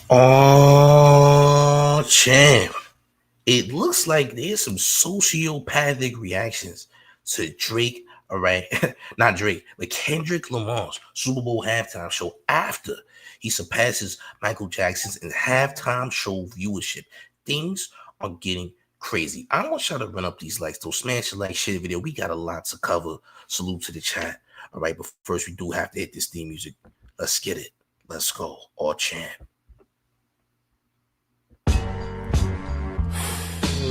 Oh, champ. It looks like there's some sociopathic reactions to Drake, all right? Not Drake, but Kendrick Lamar's Super Bowl halftime show after he surpasses Michael Jackson's in halftime show viewership. Things are getting crazy. I want y'all to run up these likes, though. Smash the like, share the video. We got a lot to cover. Salute to the chat. All right, but first we do have to hit this theme music. Let's get it. Let's go. All champ.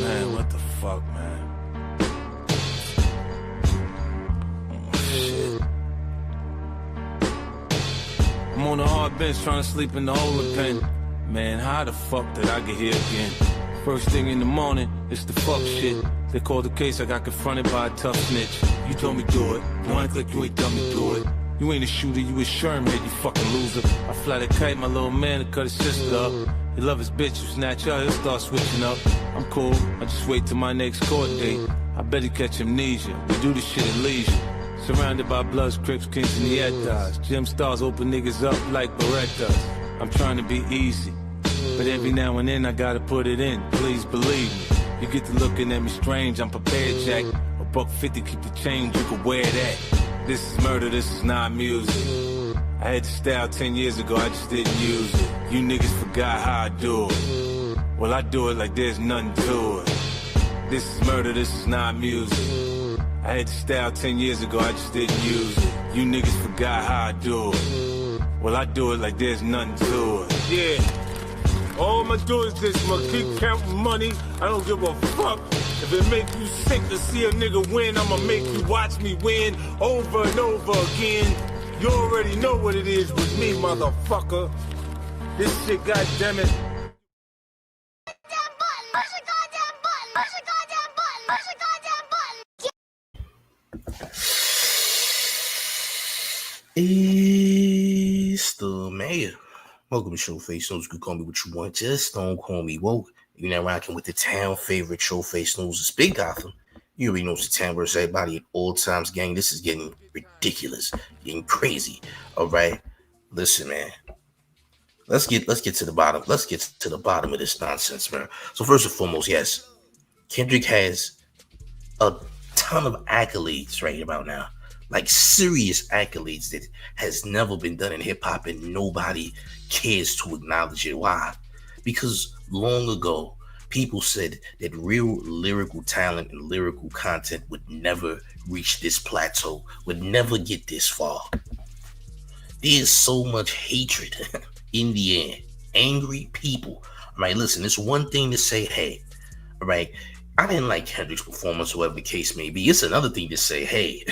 Man, what the fuck, man? Oh, shit. I'm on a hard bench trying to sleep in the Ola pen. Man, how the fuck did I get here again? First thing in the morning, it's the fuck shit. They called the case, I got confronted by a tough snitch. You told me do it, you act like you ain't done me do it. You ain't a shooter, you a Sherman, you fucking loser. I fly the kite, my little man, to cut his sister up. He love his bitch, you snatch her, he'll start switching up. I'm cool, I just wait till my next court date. I bet he catch amnesia, we do this shit at leisure. Surrounded by Bloods, Crips, Kings, and Yetas. Gym stars open niggas up like Berettas. I'm trying to be easy, but every now and then I gotta put it in, please believe me. You get to looking at me strange, I'm prepared, Jack. $150, keep the change, you can wear that. This is murder, this is not music. I had the style 10 years ago, I just didn't use it. You niggas forgot how I do it. Well, I do it like there's nothing to it. This is murder, this is not music. I had the style 10 years ago, I just didn't use it. You niggas forgot how I do it. Well, I do it like there's nothing to it. Yeah. All I'ma do is this, I'ma keep counting money. I don't give a fuck. If it make you sick to see a nigga win, I'ma make you watch me win over and over again. You already know what it is with me, motherfucker. This shit, goddammit. It's the mayor. Welcome to Showface News. You can call me what you want. Just don't call me woke. You're now rocking with the town favorite Showface News. It's Big Gotham. You already know it's the town versus everybody at all times, gang. This is getting ridiculous, getting crazy. All right, listen, man. Let's get to the bottom. Let's get to the bottom of this nonsense, man. So first and foremost, yes, Kendrick has a ton of accolades right about now, like serious accolades that has never been done in hip hop, and nobody cares to acknowledge it. Why? Because long ago, people said that real lyrical talent and lyrical content would never reach this plateau, would never get this far. There's so much hatred in the air, angry people. All right, listen, it's one thing to say, hey, all right, I didn't like Kendrick's performance, whatever the case may be. It's another thing to say, hey,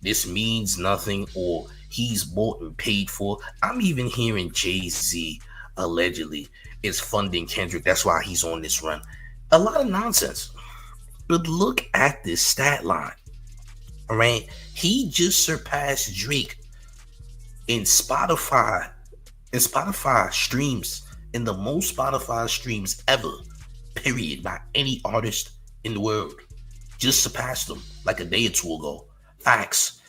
this means nothing, or he's bought and paid for. I'm even hearing Jay-Z allegedly is funding Kendrick. That's why he's on this run. A lot of nonsense. But look at this stat line. All right. He just surpassed Drake in Spotify streams, in the most Spotify streams ever, period, by any artist in the world. Just surpassed him like a day or two ago. Facts.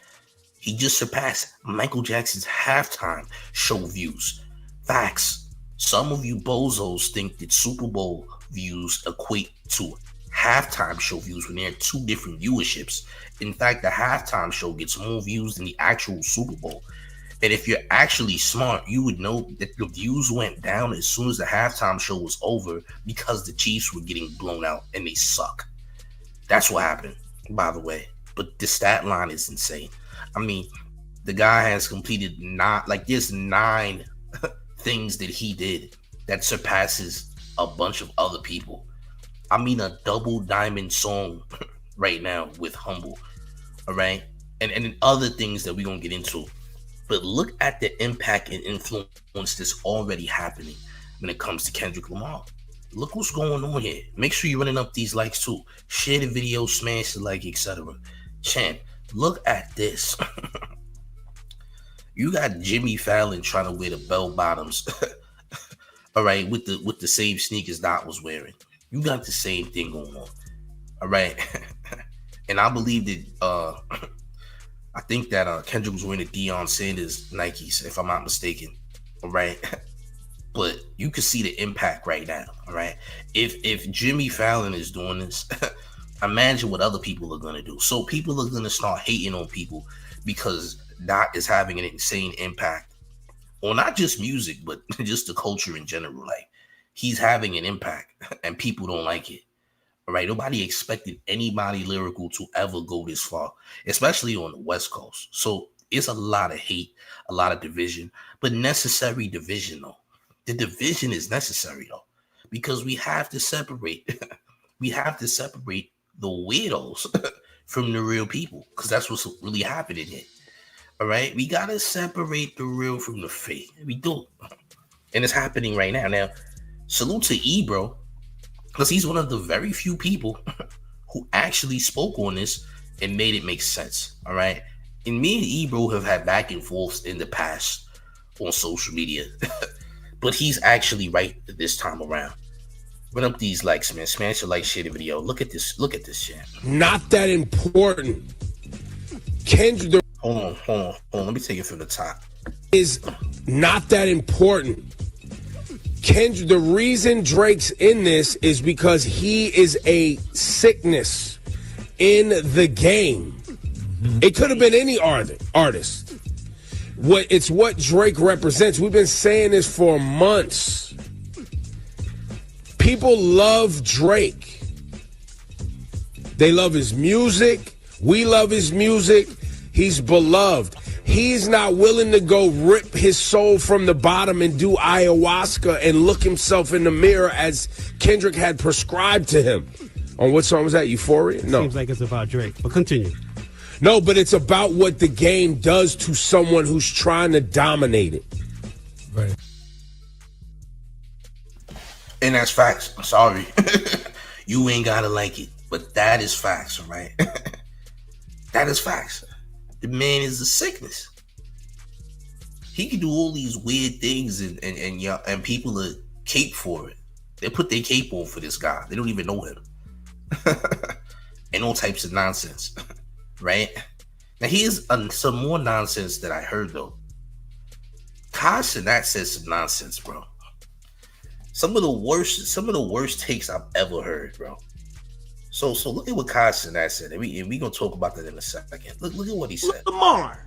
He just surpassed Michael Jackson's halftime show views. Facts. Some of you bozos think that Super Bowl views equate to halftime show views when they're two different viewerships. In fact, the halftime show gets more views than the actual Super Bowl. And if you're actually smart, you would know that the views went down as soon as the halftime show was over because the Chiefs were getting blown out and they suck. That's what happened, by the way. But the stat line is insane. I mean, the guy has completed there's 9 things that he did that surpasses a bunch of other people. I mean, a double diamond song right now with Humble. All right. And other things that we're going to get into. But look at the impact and influence that's already happening when it comes to Kendrick Lamar. Look what's going on here. Make sure you're running up these likes too. Share the video, smash the like, etc. Champ, look at this. You got Jimmy Fallon trying to wear the bell bottoms. All right, with the same sneakers Dot was wearing. You got the same thing going on. All right. And I believe that I think that Kendrick was wearing the Deion Sanders Nikes, if I'm not mistaken. All right. but you can see the impact right now. All right, if Jimmy Fallon is doing this, imagine what other people are gonna do. So people are gonna start hating on people because that is having an insane impact on not just music, but just the culture in general. Like, he's having an impact, and people don't like it. All right, nobody expected anybody lyrical to ever go this far, especially on the West Coast. So it's a lot of hate, a lot of division, but necessary division though. The division is necessary though, because we have to separate. We have to separate the weirdos from the real people, because that's what's really happening here. All right, we gotta separate the real from the fake. We do, and it's happening right now. Now, salute to Ebro, because he's one of the very few people who actually spoke on this and made it make sense. All right, and me and Ebro have had back and forths in the past on social media, but he's actually right this time around. Run up these likes, man. Smash the like, share the video. Look at this. Look at this shit. Not that important. Kendrick. Hold on. Let me take it from the top. Is not that important. Kendrick, the reason Drake's in this is because he is a sickness in the game. It could have been any artist. It's what Drake represents. We've been saying this for months. People love Drake. They love his music. We love his music. He's beloved. He's not willing to go rip his soul from the bottom and do ayahuasca and look himself in the mirror as Kendrick had prescribed to him. On what song was that? Euphoria? No. Seems like it's about Drake, but continue. No, but it's about what the game does to someone who's trying to dominate it. Right. And that's facts. I'm sorry. You ain't gotta like it, but that is facts, all right? That is facts. The man is a sickness. He can do all these weird things, and people are cape for it. They put their cape on for this guy. They don't even know him. And all types of nonsense, right? Now here's some more nonsense that I heard though. Kai Cenat said some nonsense, bro. Some of the worst takes I've ever heard, bro. So look at what Kai Cenat said, and we gonna talk about that in a second. Look at what he said. Lamar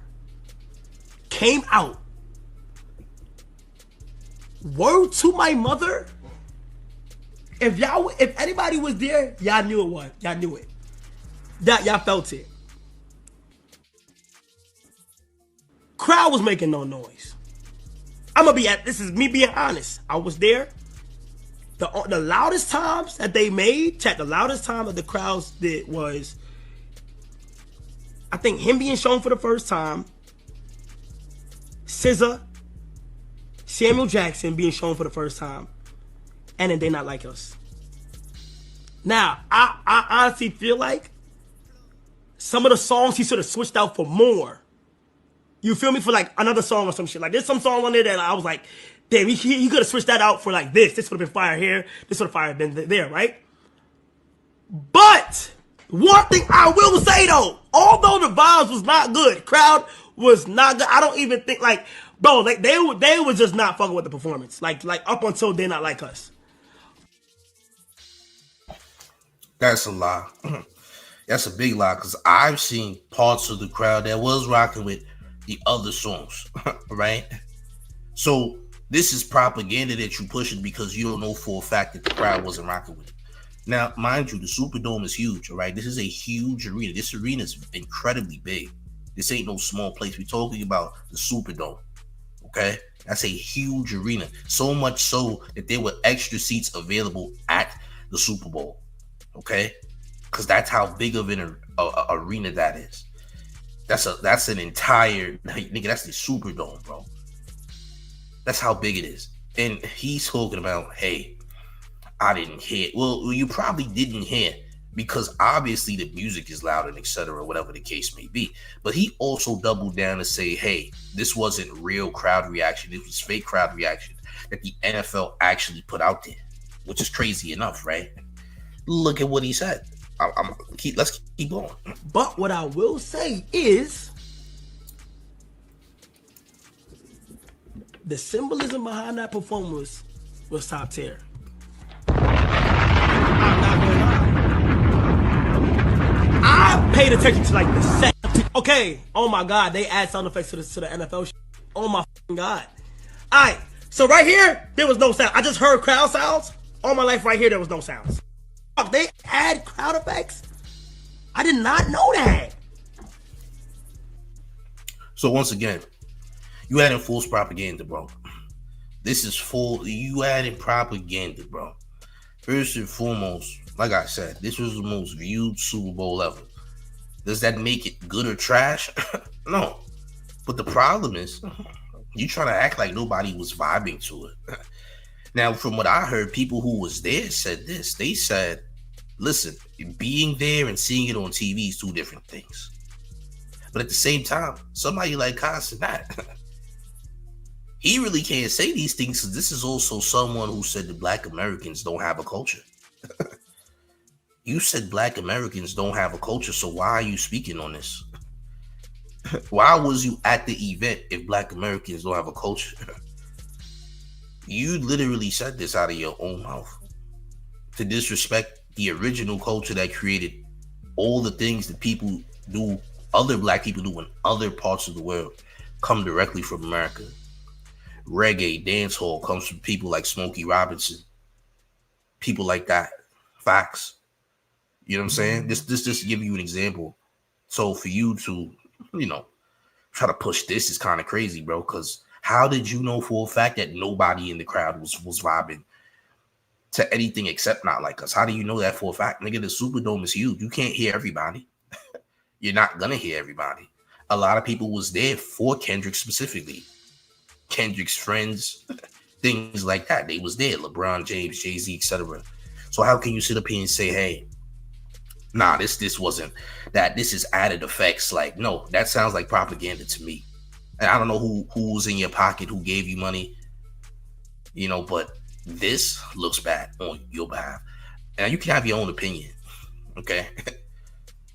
came out. Word to my mother. If anybody was there, y'all knew it was. Y'all knew it. Y'all felt it. Crowd was making no noise. This is me being honest. I was there. The loudest times that they made, the loudest time that the crowds did was, I think, him being shown for the first time, SZA, Samuel Jackson being shown for the first time, and then They Not Like Us. Now, I honestly feel like some of the songs he should have switched out for more. You feel me? For like another song or some shit. Like there's some song on there that I was like, damn, he could have switched that out for like this. This would have been fire here. This would have been there, right? But one thing I will say though, although the vibes was not good, crowd was not good. I don't even think like, bro, like they were just not fucking with the performance. Like up until They Not Like Us. That's a lie. That's a big lie, because I've seen parts of the crowd that was rocking with the other songs, right? So this is propaganda that you're pushing because you don't know for a fact that the crowd wasn't rocking with it. Now, mind you, the Superdome is huge, all right? This is a huge arena. This arena is incredibly big. This ain't no small place. We're talking about the Superdome, okay? That's a huge arena. So much so that there were extra seats available at the Super Bowl, okay? Because that's how big of an arena that is. That's an entire, nigga, that's the Superdome, bro. That's how big it is. And he's talking about, hey, I didn't hear. Well, you probably didn't hear because obviously the music is loud and etc., whatever the case may be. But he also doubled down to say, hey, this wasn't real crowd reaction. It was fake crowd reaction that the NFL actually put out there, which is crazy enough, right? Look at what he said. Let's keep going. But what I will say is the symbolism behind that performance was top tier. I paid attention to like the set. Okay, oh my God, they add sound effects to the NFL shit. Oh my God. All right, so right here, there was no sound. I just heard crowd sounds. All my life right here, there was no sounds. Fuck, they add crowd effects? I did not know that. So once again, you adding false propaganda, bro. This is full. You adding propaganda, bro. First and foremost, like I said, this was the most viewed Super Bowl ever. Does that make it good or trash? No. But the problem is, you trying to act like nobody was vibing to it. Now, from what I heard, people who was there said this. They said, listen, being there and seeing it on TV is two different things. But at the same time, somebody like Khan said that. He really can't say these things because this is also someone who said that Black Americans don't have a culture. You said Black Americans don't have a culture, so why are you speaking on this? Why was you at the event if Black Americans don't have a culture? You literally said this out of your own mouth to disrespect the original culture that created all the things that people do, other Black people do in other parts of the world, come directly from America. Reggae, dancehall comes from people like Smokey Robinson, people like that. Facts. You know what I'm saying? This just to give you an example. So for you to, try to push this is kind of crazy, bro, because how did you know for a fact that nobody in the crowd was vibing to anything except Not Like Us? How do you know that for a fact? Nigga, the Superdome is huge. You can't hear everybody. You're not gonna hear everybody. A lot of people was there for Kendrick specifically. Kendrick's friends, things like that. They was there. LeBron James, Jay-Z, etc. So how can you sit up here and say, hey, nah, this wasn't that. This is added effects. Like, no, that sounds like propaganda to me. And I don't know who was in your pocket, who gave you money, but this looks bad on your behalf. And you can have your own opinion, okay?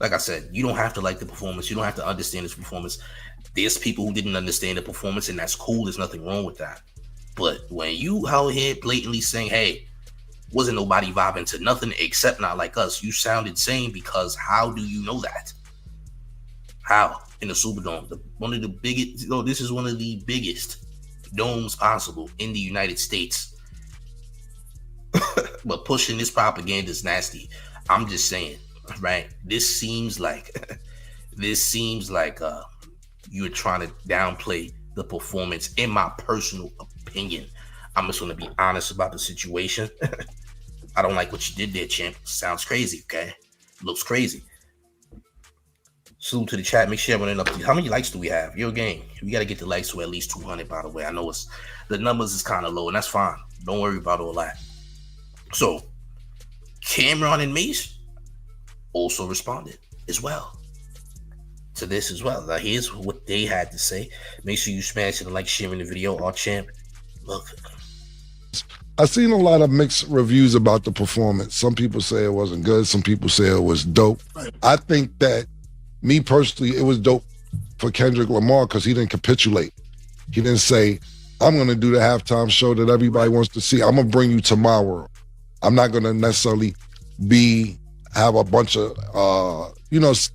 Like I said, you don't have to like the performance. You don't have to understand this performance. There's people who didn't understand the performance, and that's cool. There's nothing wrong with that. But when you out here blatantly saying, hey, wasn't nobody vibing to nothing except Not Like Us, you sound insane, because how do you know that? How? In the Superdome, one of the biggest, this is one of the biggest domes possible in the United States. But pushing this propaganda is nasty. I'm just saying, right? This seems like you're trying to downplay the performance. In my personal opinion, I'm just going to be honest about the situation. I don't like what you did there, champ. Sounds crazy, okay? Looks crazy. Salute to the chat. Make sure everyone up. How many likes do we have? Your game. We got to get the likes to at least 200, by the way. I know the numbers is kind of low, and that's fine. Don't worry about all that. So, Cameron and Mace also responded as well to this as well. Now, here's what they had to say. Make sure you smash it and like sharing the video. Our champ, look. I've seen a lot of mixed reviews about the performance. Some people say it wasn't good. Some people say it was dope. I think that, me personally, it was dope for Kendrick Lamar because he didn't capitulate. He didn't say, I'm going to do the halftime show that everybody wants to see. I'm going to bring you to my world. I'm not going to necessarily have a bunch of,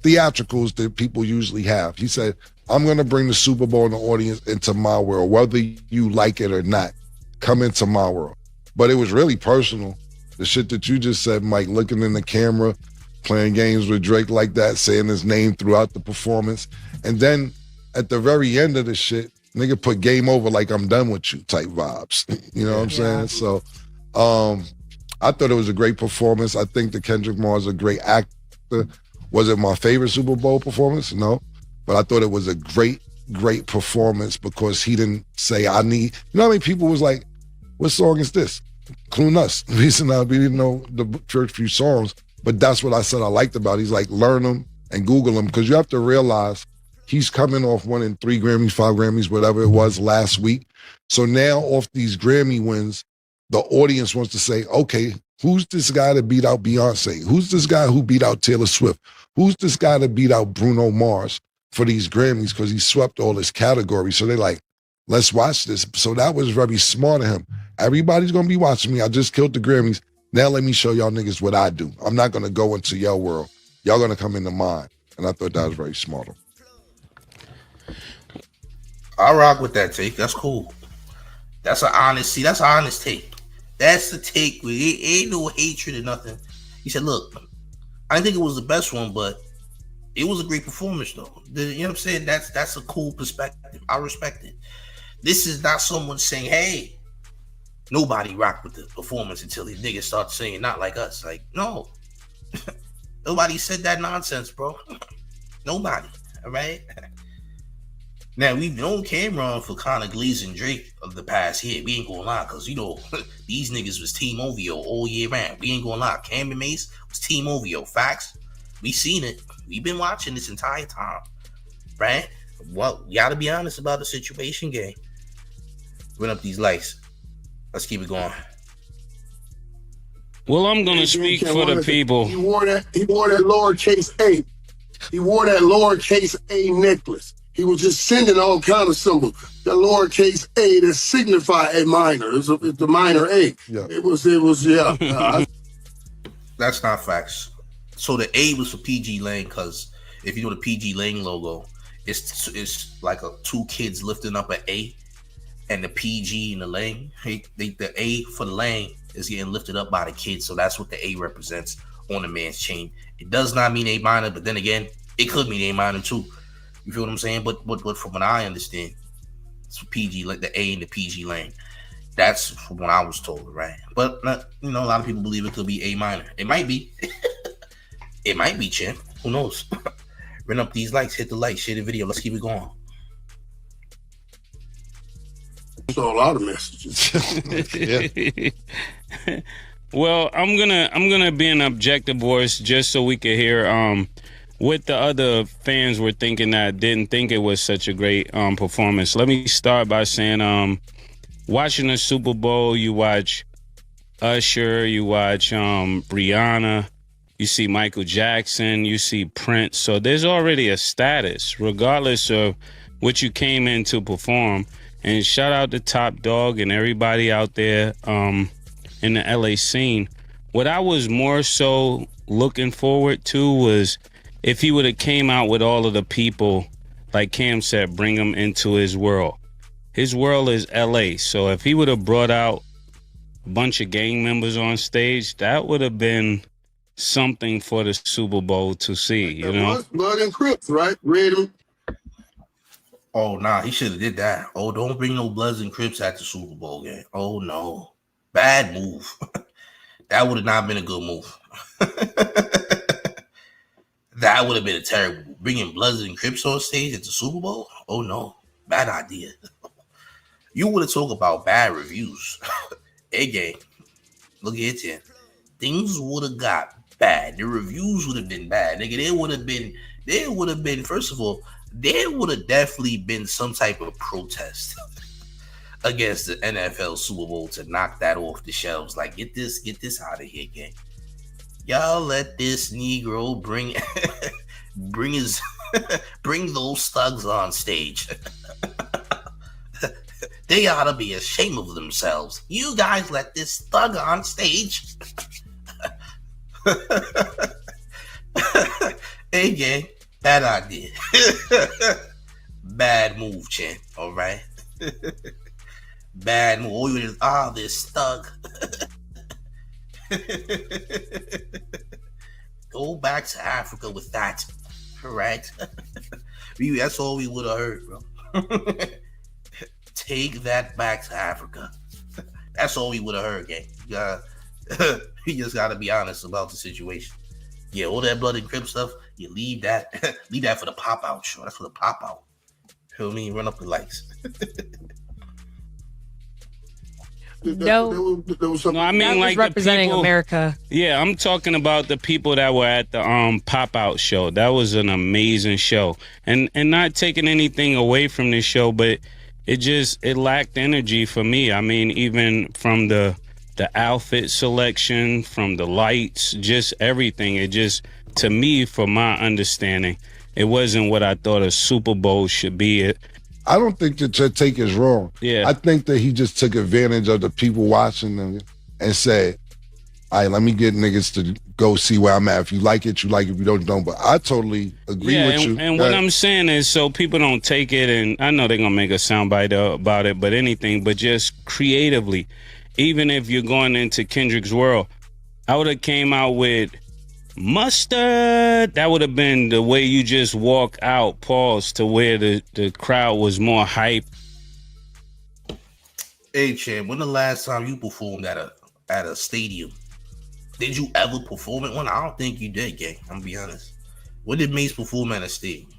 theatricals that people usually have. He said, I'm going to bring the Super Bowl and the audience into my world, whether you like it or not. Come into my world. But it was really personal. The shit that you just said, Mike, looking in the camera, playing games with Drake like that, saying his name throughout the performance. And then at the very end of the shit, nigga put game over like I'm done with you type vibes. You know what I'm saying? So I thought it was a great performance. I think that Kendrick Lamar is a great actor. Was it my favorite Super Bowl performance? No. But I thought it was a great performance because he didn't say, I need, how many people was like, what song is this? Clue Us. We didn't know the first few songs, but that's what I said I liked about it. He's like, learn them and Google them, because you have to realize he's coming off winning 3 Grammys, 5 Grammys, whatever it was last week. So now off these Grammy wins, the audience wants to say, okay, who's this guy that beat out Beyonce? Who's this guy who beat out Taylor Swift? Who's this guy that beat out Bruno Mars for these Grammys because he swept all his categories? So they're like, Let's watch this. So that was very smart of him. Everybody's gonna be watching me. I just killed the Grammys. Now let me show y'all niggas what I do. I'm not gonna go into your world. Y'all gonna come into mine. And I thought that was very smart of him. I rock with that take. That's cool. That's an honest take. That's the take. Ain't no hatred or nothing. He said, look, I didn't think it was the best one, but it was a great performance though. You know what I'm saying? That's a cool perspective. I respect it. This is not someone saying, hey, nobody rocked with the performance until these niggas start saying not like us. Like, no. Nobody said that nonsense, bro. Nobody. All right. Now, we've known Cameron for kind of glazing Drake of the past year. We ain't gonna lie, because, you know, these niggas was Team OVO all year round. We ain't gonna lie. Cam and Mace was Team OVO. Facts. We seen it. We've been watching this entire time. Right? Well, you gotta be honest about the situation, gang. Run up these lights. Let's keep it going. Well, I'm gonna speak for the people. He wore that lowercase a. He wore that lowercase a necklace. He was just sending all kind of symbols. The lowercase a that signify a minor. It's the minor a. Yeah. It was yeah. That's not facts. So the A was for PG Lang, because if you know the PG Lang logo, it's like two kids lifting up an A, and the PG and the Lang, the A for the Lang is getting lifted up by the kids. So that's what the A represents on the man's chain. It does not mean A minor, but then again, it could mean A minor too. You feel what I'm saying? But from what I understand, it's for PG, like the A and the PG Lang. That's from what I was told, right? But you know, a lot of people believe it could be A minor. It might be. It might be, champ. Who knows? Run up these likes, hit the like, share the video. Let's keep it going. So a lot of messages. Well, I'm gonna be an objective voice just so we can hear what the other fans were thinking that didn't think it was such a great performance. Let me start by saying, watching the Super Bowl, you watch Usher, you watch Rihanna, you see Michael Jackson, you see Prince. So there's already a status, regardless of what you came in to perform. And shout out to Top Dog and everybody out there in the LA scene. What I was more so looking forward to was if he would have came out with all of the people, like Cam said, bring them into his world. His world is LA. So if he would have brought out a bunch of gang members on stage, that would have been something for the Super Bowl to see, you know? Blood and Crips, right? Read them. Oh, nah, he should have did that. Oh, don't bring no Bloods and Crips at the Super Bowl game. Oh, no. Bad move. That would have not been a good move. That would have been a terrible move. Bringing Bloods and Crips on stage at the Super Bowl? Oh, no. Bad idea. You would have talked about bad reviews. Hey, gang. Look at you. Things would have got bad. The reviews would have been bad. Nigga, there would have been, first of all, there would have definitely been some type of protest against the NFL Super Bowl to knock that off the shelves. Like, get this out of here, gang. Y'all let this Negro bring those thugs on stage. They ought to be ashamed of themselves. You guys let this thug on stage. Hey, gang. Bad idea. Bad move, champ. All right. Bad move. This thug. Go back to Africa with that. All right. That's all we would have heard, bro. Take that back to Africa. That's all we would have heard, gang. You just got to be honest about the situation. Yeah, all that Blood and Crip stuff, you leave that for the pop-out show. That's for the pop-out. Feel me? Run up the lights. No, I mean, like representing the people, America. Yeah, I'm talking about the people that were at the pop-out show. That was an amazing show. And not taking anything away from this show, but it lacked energy for me. I mean, even from the outfit selection, from the lights, just everything. It just, to me, from my understanding, it wasn't what I thought a Super Bowl should be. I don't think that your take is wrong. Yeah. I think that he just took advantage of the people watching them and said, all right, let me get niggas to go see where I'm at. If you like it, you like it. If you don't, you don't. But I totally agree with you. And what I'm saying is, so people don't take it, and I know they're going to make a soundbite about it, but anything, but just creatively, even if you're going into Kendrick's world, I would have came out with Mustard. That would have been the way you just walk out, pause, to where the crowd was more hype. Hey, Champ, when the last time you performed at a stadium? Did you ever perform at one? I don't think you did, gang. I'm gonna be honest. When did Mace perform at a stadium?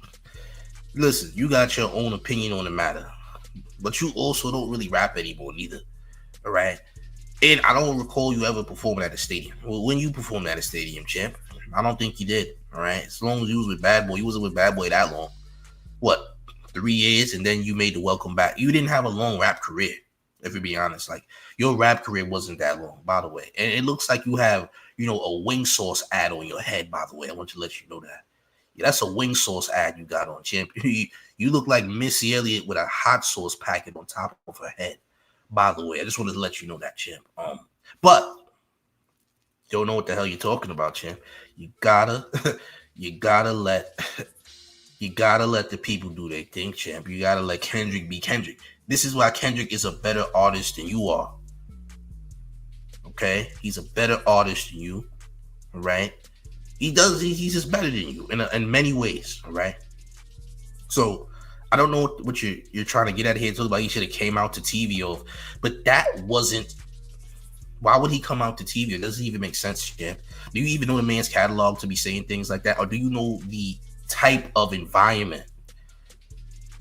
Listen, you got your own opinion on the matter, but you also don't really rap anymore, neither. All right? And I don't recall you ever performing at a stadium. Well, when you performed at a stadium, Champ, I don't think you did. All right? As long as you was with Bad Boy, you wasn't with Bad Boy that long. What? 3 years, and then you made the Welcome Back. You didn't have a long rap career. If we be honest, like your rap career wasn't that long, by the way. And it looks like you have, a wing sauce ad on your head, by the way. I want to let you know that. Yeah, that's a wing sauce ad you got on, Champ. You look like Missy Elliott with a hot sauce packet on top of her head, by the way. I just wanted to let you know that, Champ. But you don't know what the hell you're talking about, Champ. You gotta let the people do their thing, Champ. You gotta let Kendrick be Kendrick. This is why Kendrick is a better artist than you are. Okay? He's a better artist than you. All right? He's just better than you in many ways. All right? So, I don't know what you're trying to get at here. Talk about he should have came out to TV off. But that wasn't. Why would he come out to TV? It doesn't even make sense, Champ. Do you even know the man's catalog to be saying things like that? Or do you know the type of environment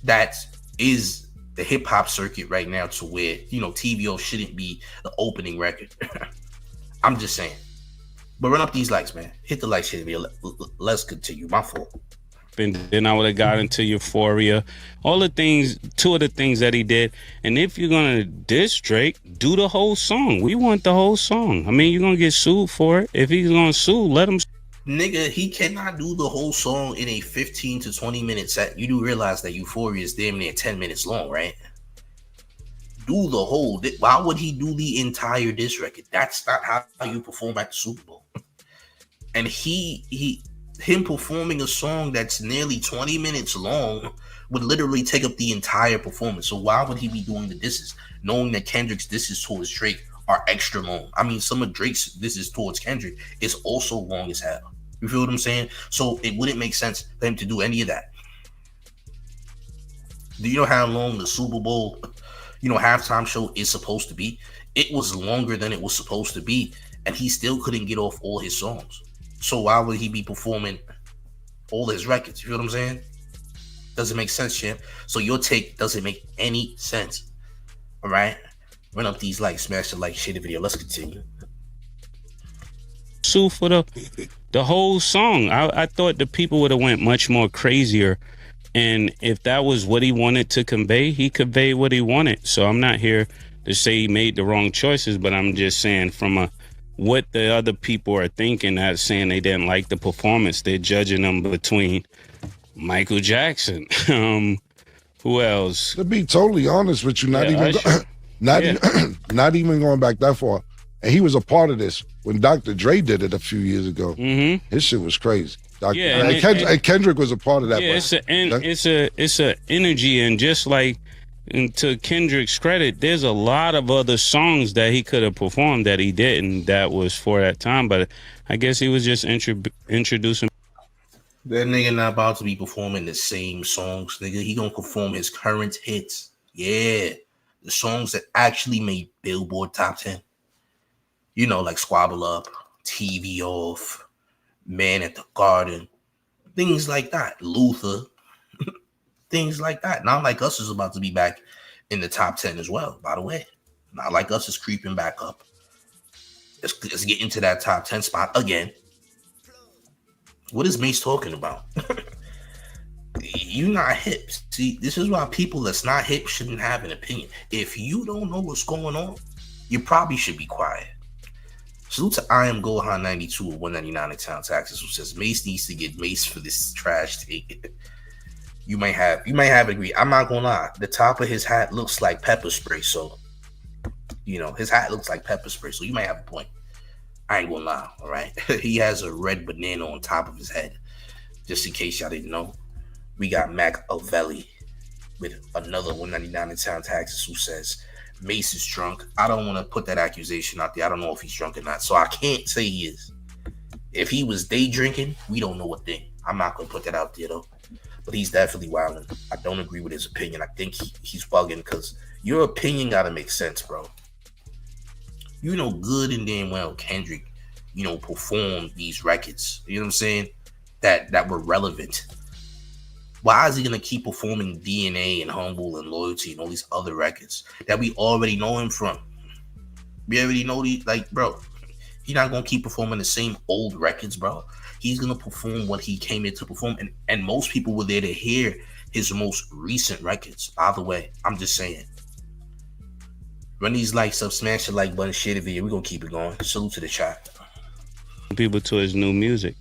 that is the hip hop circuit right now to where, TVO shouldn't be the opening record? I'm just saying. But run up these likes, man. Hit the like shit. Let's continue. My fault. And then I would have got into Euphoria. All the things, 2 of the things that he did. And if you're going to diss Drake, do the whole song. We want the whole song. I mean, you're going to get sued for it. If he's going to sue, let him. Nigga, he cannot do the whole song in a 15 to 20 minute set. You do realize that Euphoria is damn near 10 minutes long, right? Do the whole. Why would he do the entire diss record? That's not how you perform at the Super Bowl. And him performing a song that's nearly 20 minutes long would literally take up the entire performance. So why would he be doing the disses, knowing that Kendrick's disses towards Drake are extra long? I mean, some of Drake's disses towards Kendrick is also long as hell. You feel what I'm saying? So it wouldn't make sense for him to do any of that. Do you know how long the Super Bowl, halftime show is supposed to be? It was longer than it was supposed to be, and he still couldn't get off all his songs. So why would he be performing all his records? You feel what I'm saying? Doesn't make sense, Champ. So your take doesn't make any sense. All right? Run up these likes, smash the like, share the video. Let's continue. Sue for the whole song. I thought the people would have went much more crazier. And if that was what he wanted to convey, he conveyed what he wanted. So I'm not here to say he made the wrong choices, but I'm just saying from what the other people are thinking, not saying they didn't like the performance. They're judging them between Michael Jackson. Who else? To be totally honest with you, not even going back that far. And he was a part of this when Dr. Dre did it a few years ago. Mm-hmm. His shit was crazy. And Kendrick was a part of that. Yeah, it's a energy, and just like, and to Kendrick's credit, there's a lot of other songs that he could have performed that he didn't. That was for that time, but I guess he was just introducing. That nigga not about to be performing the same songs, nigga. He gonna perform his current hits. Yeah, the songs that actually made Billboard Top 10. Like Squabble Up, TV Off, Man at the Garden, things like that. Luther, things like that. Not Like Us is about to be back in the top 10 as well, by the way. Not Like Us is creeping back up. Let's get into that top 10 spot again. What is Mace talking about? You not hip. See, this is why people that's not hip shouldn't have an opinion. If you don't know what's going on, you probably should be quiet. Salute to I Am Gohan 92 or 199 in Town Taxes, who says Mace needs to get Mace for this trash take. You might have agree. I'm not gonna lie. The top of his hat looks like pepper spray. So, his hat looks like pepper spray. So you might have a point. I ain't gonna lie. All right. He has a red banana on top of his head. Just in case y'all didn't know, we got Machiavelli with another 199 in town taxes who says Mace is drunk. I don't want to put that accusation out there. I don't know if he's drunk or not. So I can't say he is. If he was day drinking, we don't know a thing. I'm not gonna put that out there though. But he's definitely wilding. I don't agree with his opinion. I think he's bugging because your opinion gotta make sense, bro. You know good and damn well Kendrick, performed these records. You know what I'm saying? That were relevant. Why is he gonna keep performing DNA and Humble and Loyalty and all these other records that we already know him from? We already know these, bro. He's not gonna keep performing the same old records, bro. He's gonna perform what he came here to perform, and most people were there to hear his most recent records. By the way, I'm just saying. Run these likes up, smash the like button, share the video. We're gonna keep it going. Salute to the chat. People to his new music.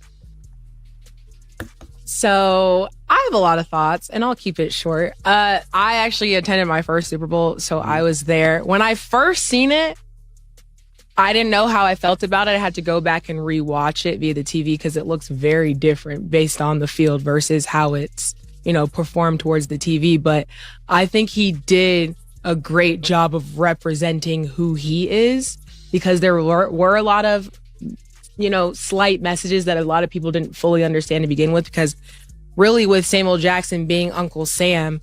So I have a lot of thoughts, and I'll keep it short. I actually attended my first Super Bowl, so I was there. When I first seen it, I didn't know how I felt about it. I had to go back and rewatch it via the TV because it looks very different based on the field versus how it's, performed towards the TV. But I think he did a great job of representing who he is because there were a lot of, slight messages that a lot of people didn't fully understand to begin with. Because really with Samuel Jackson being Uncle Sam,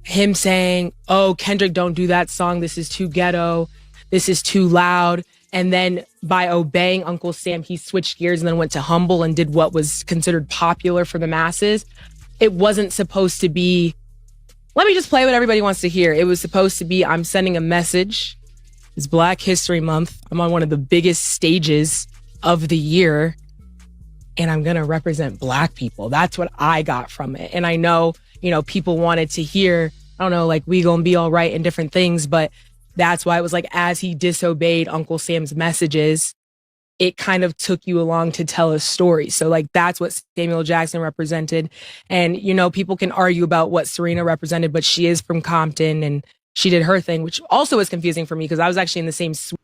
him saying, oh, Kendrick, don't do that song. This is too ghetto. This is too loud. And then by obeying Uncle Sam, he switched gears and then went to Humble and did what was considered popular for the masses. It wasn't supposed to be, let me just play what everybody wants to hear. It was supposed to be, I'm sending a message. It's Black History Month. I'm on one of the biggest stages of the year. And I'm going to represent Black people. That's what I got from it. And I know, people wanted to hear, I don't know, we gonna be all right and different things, but that's why it was as he disobeyed Uncle Sam's messages, it kind of took you along to tell a story. So that's what Samuel Jackson represented. And, people can argue about what Serena represented, but she is from Compton and she did her thing, which also was confusing for me because I was actually in the same suite.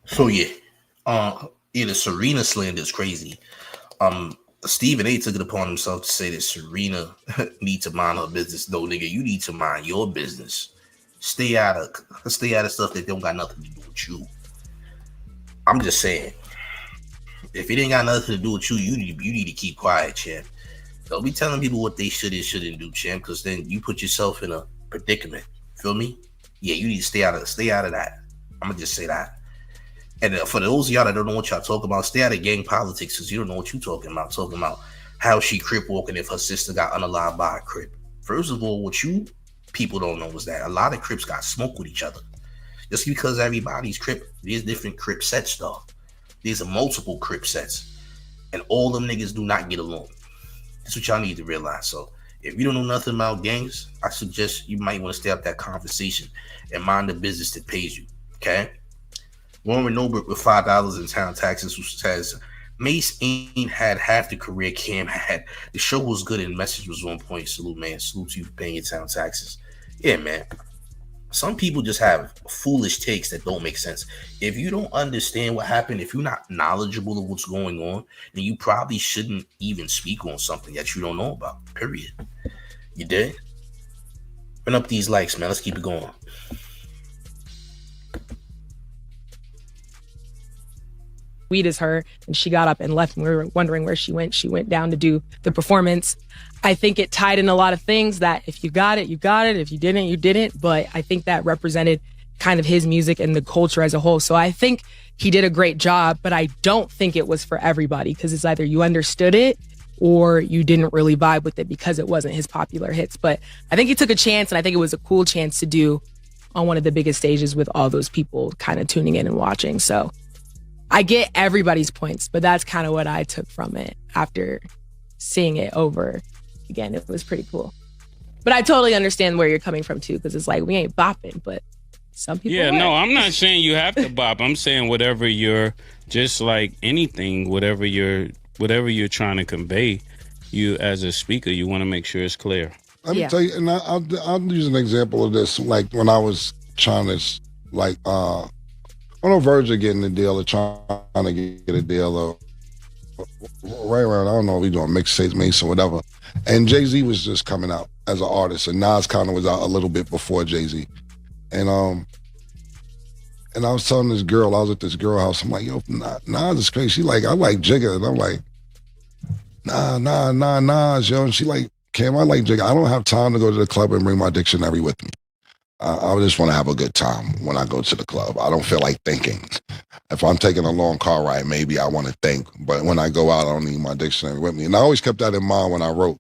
So the Serena slander is crazy. Stephen A took it upon himself to say that Serena need to mind her business. No, nigga, you need to mind your business. Stay out of stuff that don't got nothing to do with you. I'm just saying, if it ain't got nothing to do with you, you need to keep quiet, champ. Don't be telling people what they should and shouldn't do, champ, because then you put yourself in a predicament. Feel me? Yeah, you need to stay out of that. I'm gonna just say that. And for those of y'all that don't know what y'all talking about, stay out of gang politics because you don't know what you talking about. Talking about how she crip walking if her sister got unalive by a crip. First of all, what you people don't know is that a lot of Crips got smoke with each other. Just because everybody's Crip, there's different Crip sets, though. There's a multiple Crip sets. And all them niggas do not get along. That's what y'all need to realize. So if you don't know nothing about gangs, I suggest you might want to stay up that conversation and mind the business that pays you. Okay? Warren Norbert with $5 in town taxes who says Mace ain't had half the career Cam had. The show was good and message was on point. Salute, man. Salute to you for paying your town taxes. Yeah, man. Some people just have foolish takes that don't make sense. If you don't understand what happened, if you're not knowledgeable of what's going on, then you probably shouldn't even speak on something that you don't know about, period. You did? Run up these likes, man. Let's keep it going. Sweet as her, and she got up and left, and we were wondering where she went. She went down to do the performance. I think it tied in a lot of things that if you got it, you got it. If you didn't, you didn't. But I think that represented kind of his music and the culture as a whole. So I think he did a great job, but I don't think it was for everybody because it's either you understood it or you didn't really vibe with it because it wasn't his popular hits. But I think he took a chance, and I think it was a cool chance to do on one of the biggest stages with all those people kind of tuning in and watching. So I get everybody's points, but that's kind of what I took from it after seeing it over again. It was pretty cool. But I totally understand where you're coming from too, because it's we ain't bopping, but some people Yeah, are. no, I'm not saying you have to bop. I'm saying whatever you're, just like anything, whatever you're trying to convey, you as a speaker, you want to make sure it's clear. Let me tell you, and I'll use an example of this. Like when I was trying to, like, on the verge of getting a deal or trying to get a deal or right around, I don't know, we doing mixtapes, Mason, whatever. And Jay-Z was just coming out as an artist, and Nas kind of was out a little bit before Jay-Z. And I was telling this girl, I was at this girl house, I'm like, yo, Nas is crazy. She like, I like Jigga. And I'm like, Nas, yo. And she like, Cam, I like Jigga. I don't have time to go to the club and bring my dictionary with me. I just want to have a good time when I go to the club. I don't feel like thinking. If I'm taking a long car ride, maybe I want to think. But when I go out, I don't need my dictionary with me. And I always kept that in mind when I wrote.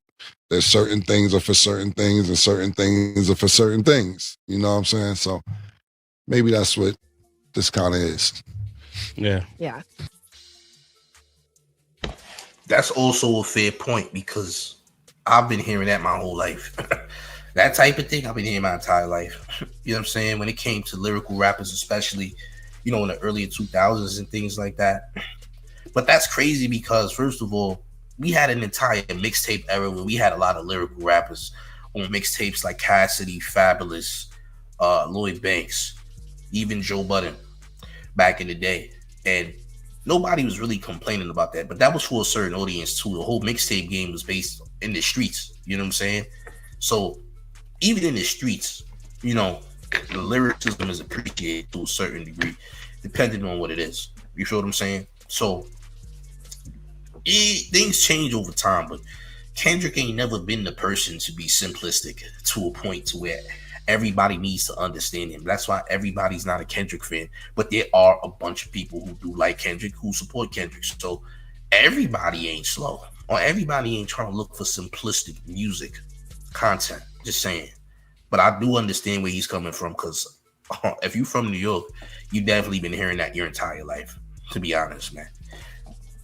There's certain things are for certain things and certain things are for certain things. You know what I'm saying? So maybe that's what this kind of is. Yeah. Yeah. That's also a fair point because I've been hearing that my whole life. That type of thing I've been hearing my entire life. You know what I'm saying? When it came to lyrical rappers, especially, you know, in the early 2000s and things like that. But that's crazy because, first of all, we had an entire mixtape era where we had a lot of lyrical rappers on mixtapes like Cassidy, Fabulous, Lloyd Banks, even Joe Budden back in the day. And nobody was really complaining about that. But that was for a certain audience too. The whole mixtape game was based in the streets. You know what I'm saying? So even in the streets, you know, the lyricism is appreciated to a certain degree, depending on what it is. You feel what I'm saying? So things change over time, but Kendrick ain't never been the person to be simplistic to a point to where everybody needs to understand him. That's why everybody's not a Kendrick fan, but there are a bunch of people who do like Kendrick, who support Kendrick. So everybody ain't slow, or everybody ain't trying to look for simplistic music content. Just saying. But I do understand where he's coming from, because if you're from New York, you definitely been hearing that your entire life, to be honest, man.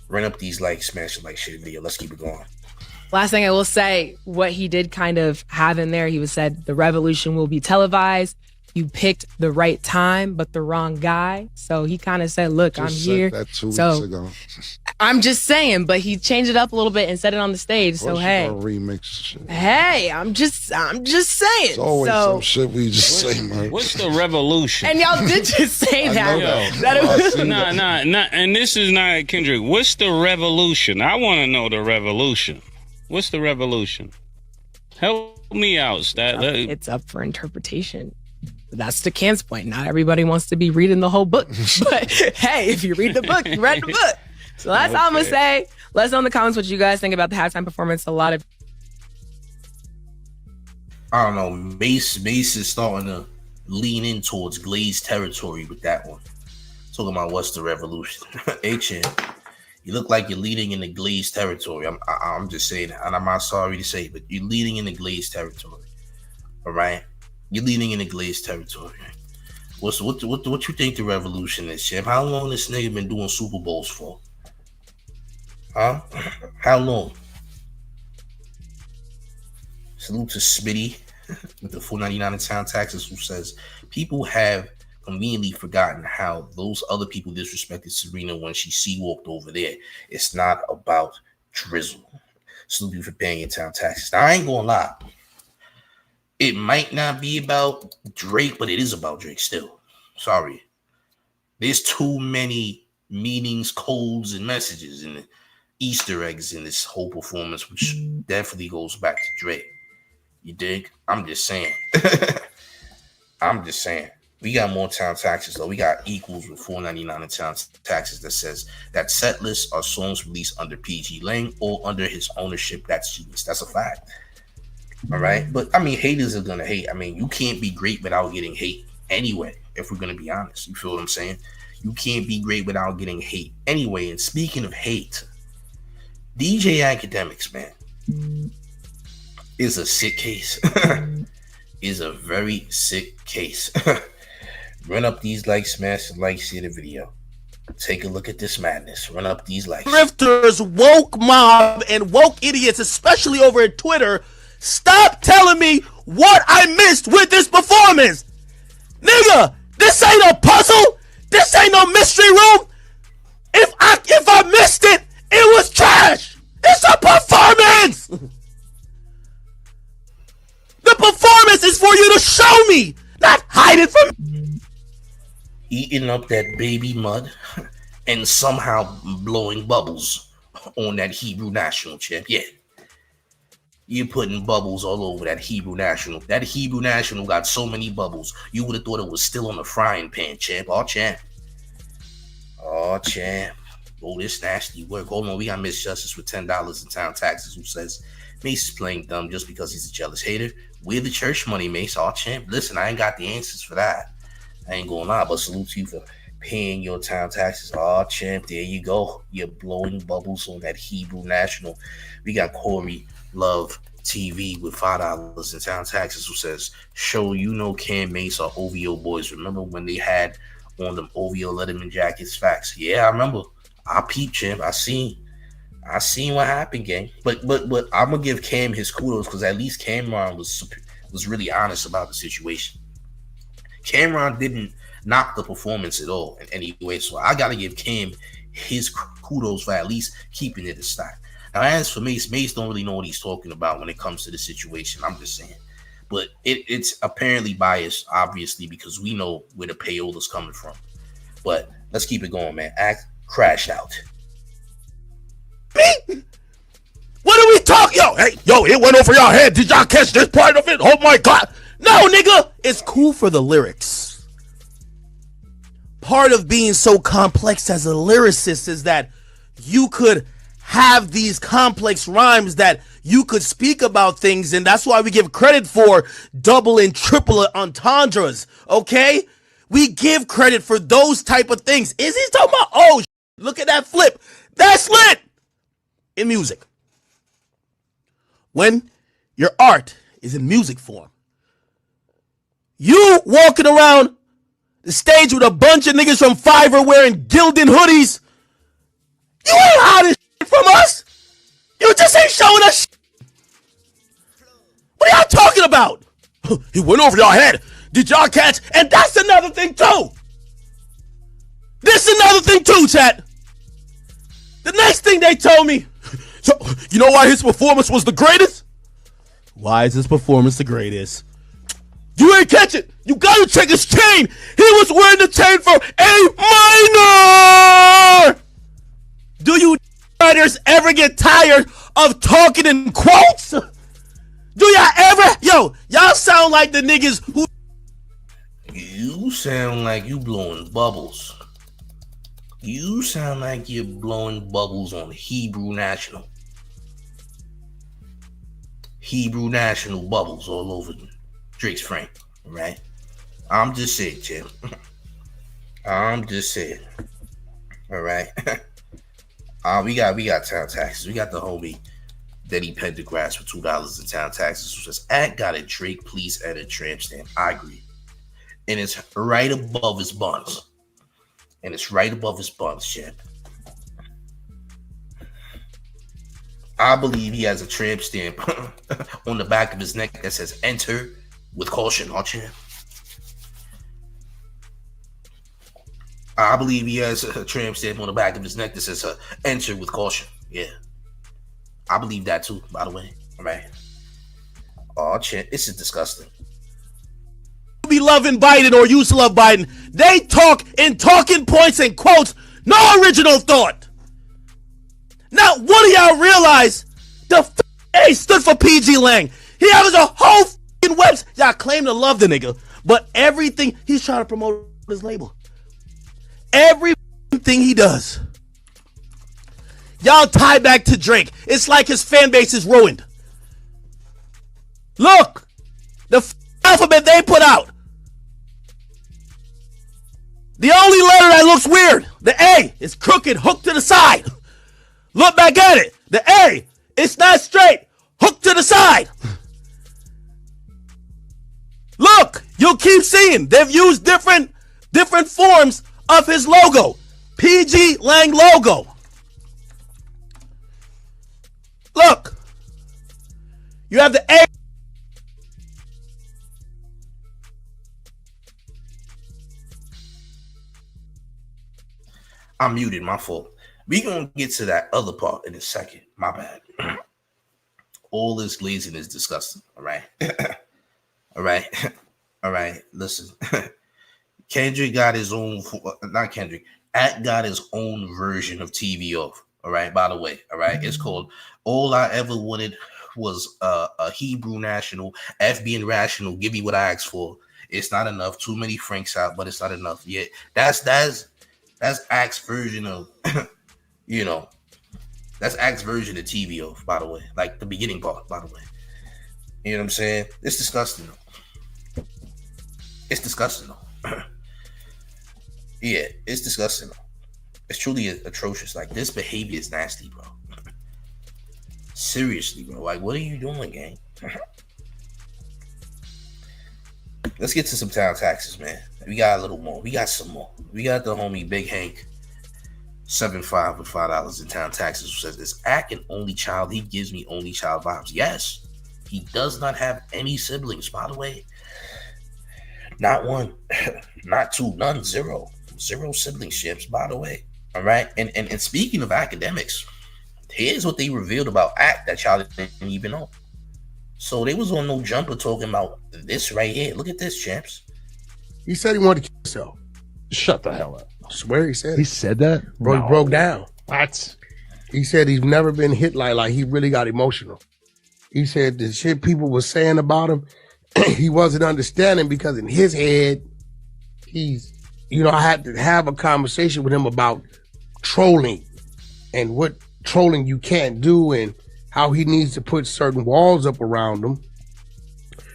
Run up these likes, smash the like shit video. Let's keep it going. Last thing I will say, what he did kind of have in there, he was said the revolution will be televised. You picked the right time, but the wrong guy. So he kind of said, look, I'm here. That 2 weeks so ago. I'm just saying, but he changed it up a little bit and said it on the stage. So hey, remix shit. Hey, I'm just saying. It's always some shit we just say, man. What's the revolution? And y'all did just say that. That it was Nah. And this is not Kendrick. What's the revolution? I want to know the revolution. What's the revolution? Help me out, Stat. It's up for interpretation. That's the Cam's point. Not everybody wants to be reading the whole book. But hey, if you read the book, you read the book. So that's all I'm going to say. Let us know in the comments what you guys think about the halftime performance. A lot of... I don't know. Mace is starting to lean in towards Glaze territory with that one. Talking about what's the revolution. H.N., you look like you're leading in the Glaze territory. I'm just saying, and I'm not sorry to say, but you're leading in the Glaze territory. All right? You're leading in the Glaze territory. What you think the revolution is, Champ? How long this nigga been doing Super Bowls for? Huh? How long? Salute to Smitty with the $4.99 in town taxes, who says people have conveniently forgotten how those other people disrespected Serena when she sea-walked over there. It's not about drizzle. Salute you for paying your town taxes. Now, I ain't gonna lie. It might not be about Drake, but it is about Drake still. Sorry. There's too many meanings, codes, and messages and Easter eggs in this whole performance, which definitely goes back to Drake. You dig? I'm just saying. We got more town taxes, though. We got equals with $4.99 in town taxes that says that set lists are songs released under PG Lang or under his ownership. That's genius. That's a fact. All right? But, I mean, haters are going to hate. I mean, you can't be great without getting hate anyway, if we're going to be honest. You feel what I'm saying? You can't be great without getting hate anyway. And speaking of hate, DJ Akademiks, man, is a sick case. Is a very sick case. Run up these likes, smash the like, share the video. Take a look at this madness. Run up these likes. Grifters, woke mob, and woke idiots, especially over at Twitter, stop telling me what I missed with this performance. Nigga, this ain't a puzzle. This ain't no mystery room. If I missed it, it was trash. It's a performance. Not hide it from. Eating up that baby mud and somehow blowing bubbles on that Hebrew national champ. Yeah. You're putting bubbles all over that Hebrew national. That Hebrew national got so many bubbles, you would have thought it was still on the frying pan, champ. Oh, champ. Oh, champ. Oh, this nasty work. Hold on, we got Miss Justice with $10 in town taxes who says Mace is playing dumb just because he's a jealous hater. We're the church money, Mace. Oh, champ. Listen, I ain't got the answers for that. I ain't gonna lie, but salute to you for paying your town taxes. Oh, champ, there you go. You're blowing bubbles on that Hebrew national. We got Corey Love TV with $5 in town taxes who says, show you know Cam Mace are OVO boys. Remember when they had on them OVO Letterman jackets? Facts. Yeah, I remember. I peeped, champ. I seen what happened, gang. But I'm gonna give Cam his kudos because at least Cameron was really honest about the situation. Cameron didn't knock the performance at all in any way, so I gotta give Cam his kudos for at least keeping it a stack. Now, as for Mace don't really know what he's talking about when it comes to the situation. I'm just saying. But it's apparently biased, obviously, because we know where the payola's coming from. But let's keep it going, man. Act crashed out. Me? What are we talking? Yo, it went over y'all head. Did y'all catch this part of it? Oh, my God. No, nigga. It's cool for the lyrics. Part of being so complex as a lyricist is that you could have these complex rhymes that you could speak about things, and that's why we give credit for double and triple entendres, okay? We give credit for those type of things. Is he talking about, oh, look at that flip. That's lit in music. When your art is in music form, you walking around the stage with a bunch of niggas from Fiverr wearing Gildan hoodies, you ain't hiding from us. You just ain't showing us. What are y'all talking about? He went over y'all head. Did y'all catch? And that's another thing too. This is another thing too, chat. The next thing they told me. So, you know why his performance was the greatest? Why is his performance the greatest? You ain't catch it. You gotta check his chain. He was wearing the chain for A minor. Do you writers ever get tired of talking in quotes? Do y'all ever? Yo, y'all sound like the niggas who. You sound like you blowing bubbles. You sound like you're blowing bubbles on Hebrew National. Hebrew National bubbles all over Drake's frame, right? I'm just saying, Jim. I'm just saying. All right. We got town taxes. We got the homie Denny Pendergrass for $2 in town taxes who says, got it, Drake, please edit tramp stamp. I agree. And it's right above his buns. Champ. I believe he has a tramp stamp on the back of his neck that says enter with caution, champ. I believe he has a tramp stamp on the back of his neck that says enter with caution. Yeah. I believe that too, by the way. All right. Oh, champ, this is disgusting. Be loving Biden or used to love Biden. They talk in talking points and quotes, no original thought. Now, one of y'all realize the A stood for PG Lang. He has a whole fucking website. Y'all claim to love the nigga, but everything he's trying to promote his label. Everything he does, y'all tie back to Drake. It's like his fan base is ruined. Look, the alphabet they put out. The only letter that looks weird, the A, is crooked, hooked to the side. Look back at it. The A, it's not straight, hooked to the side. Look, you'll keep seeing they've used different forms of his logo. PG Lang logo. Look, you have the A. I'm muted, my fault. We gonna get to that other part in a second. My bad. All this glazing is disgusting. All right. All right. All right, listen. Kendrick got his own, not Kendrick, Act got his own version of TV off. All right, by the way, all right, it's called All I Ever Wanted Was a Hebrew National, F being rational, give me what I asked for. It's not enough. Too many Franks out, but it's not enough yet. That's Act's version of, you know, that's Act's version of TV off, by the way. Like the beginning part, by the way. You know what I'm saying? It's disgusting though. It's disgusting though. Yeah, it's disgusting though. It's truly atrocious. Like, this behavior is nasty, bro. Seriously, bro. Like, what are you doing, gang? Let's get to some town taxes, man. We got a little more. We got some more. We got the homie Big Hank 7-5 with $5 in town taxes, who says this: Act an only child. He gives me only child vibes. Yes, he does not have any siblings, by the way. Not one, not two, none, zero siblingships, by the way. All right. And speaking of Akademiks, here's what they revealed about Act that y'all didn't even know. So they was on No Jumper talking about this right here. Look at this, champs. He said he wanted to kill himself. Shut the hell up. I swear he said He said that? Bro, No. he broke down. What? He said he's never been hit like he really got emotional. He said the shit people were saying about him, he wasn't understanding because in his head, I had to have a conversation with him about trolling and what trolling you can't do and how he needs to put certain walls up around him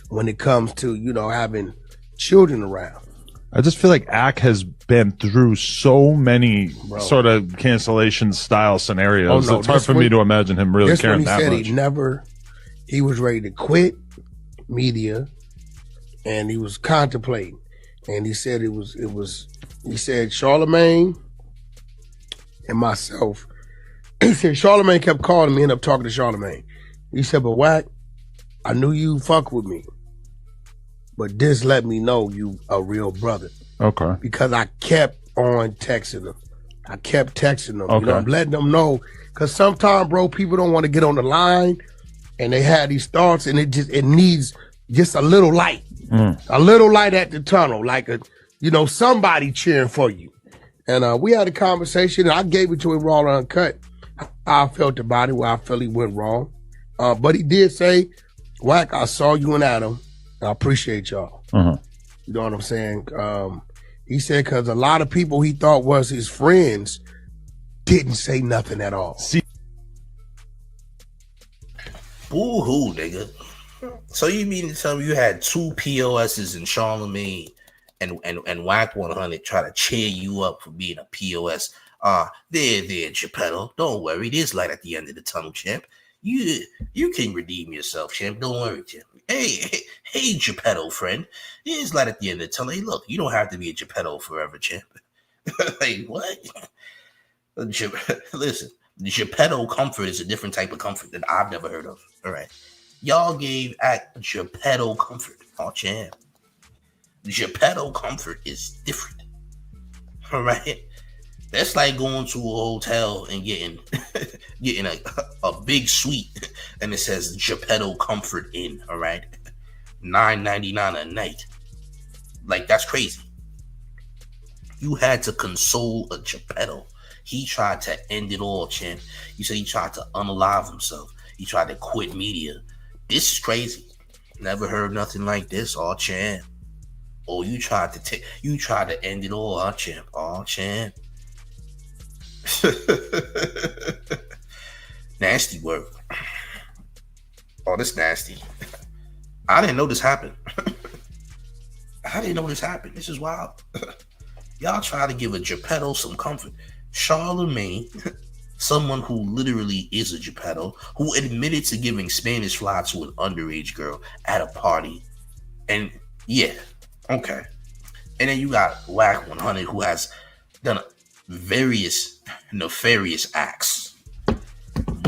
when it comes to, having children around. I just feel like Ack has been through so many sort of cancellation style scenarios. It's hard for me to imagine him really caring that much. He was ready to quit media and he was contemplating. And he said he said Charlemagne and myself. He said Charlemagne kept calling me, ended up talking to Charlemagne. He said, but Wack, I knew you fuck with me, but this let me know you a real brother. Okay. Because I kept on texting him. Okay. I'm letting them know. Because sometimes, bro, people don't want to get on the line and they have these thoughts and it needs just a little light. A little light at the tunnel, like somebody cheering for you. And we had a conversation, and I gave it to him raw and uncut. How I felt about it, where I felt he went wrong. But he did say, Wack, I saw you and Adam. I appreciate y'all. Uh-huh. You know what I'm saying? He said, because a lot of people he thought was his friends didn't say nothing at all. Boo-hoo, nigga. So you mean to tell me you had two POSs in Charlemagne and Wack 100 try to cheer you up for being a POS? There, Geppetto. Don't worry, there's light at the end of the tunnel, champ. You can redeem yourself, champ. Don't worry, champ. Hey, Geppetto, friend. There's light at the end of the tunnel. Hey, look, you don't have to be a Geppetto forever, champ. Hey, what? Listen, Geppetto comfort is a different type of comfort that I've never heard of. All right. Y'all gave Act Geppetto comfort. Oh, champ. Geppetto comfort is different. All right. That's like going to a hotel and getting a big suite and it says Geppetto Comfort Inn. All right. $9.99 a night. Like, that's crazy. You had to console a Geppetto. He tried to end it all, champ. You said he tried to unalive himself. He tried to quit media. This is crazy. Never heard nothing like this. Oh, champ. Oh, you tried to end it all, huh, champ? Oh, champ. Nasty work. Oh, this nasty. I didn't know this happened. This is wild. Y'all try to give a Geppetto some comfort. Charlemagne, someone who literally is a Geppetto, who admitted to giving Spanish fly to an underage girl at a party. And yeah, okay. And then you got Wack 100, who has done various nefarious acts.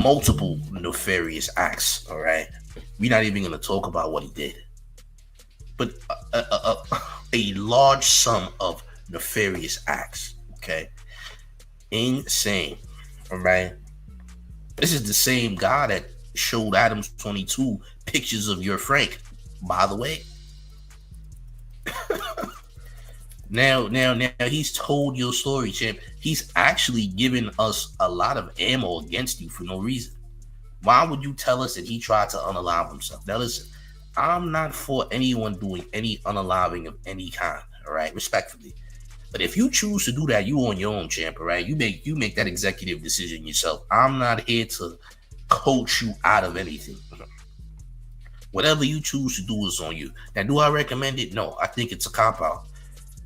Multiple nefarious acts, all right? We're not even going to talk about what he did. But a large sum of nefarious acts, okay? Insane, all right? This is the same guy that showed Adams 22 pictures of your Frank, by the way. Now, he's told your story, champ. He's actually given us a lot of ammo against you for no reason. Why would you tell us that he tried to unalive himself? Now, listen, I'm not for anyone doing any unaliving of any kind, all right? Respectfully. But if you choose to do that, you on your own, champ, all right? You make that executive decision yourself. I'm not here to coach you out of anything. Whatever you choose to do is on you. Now, do I recommend it? No, I think it's a cop-out.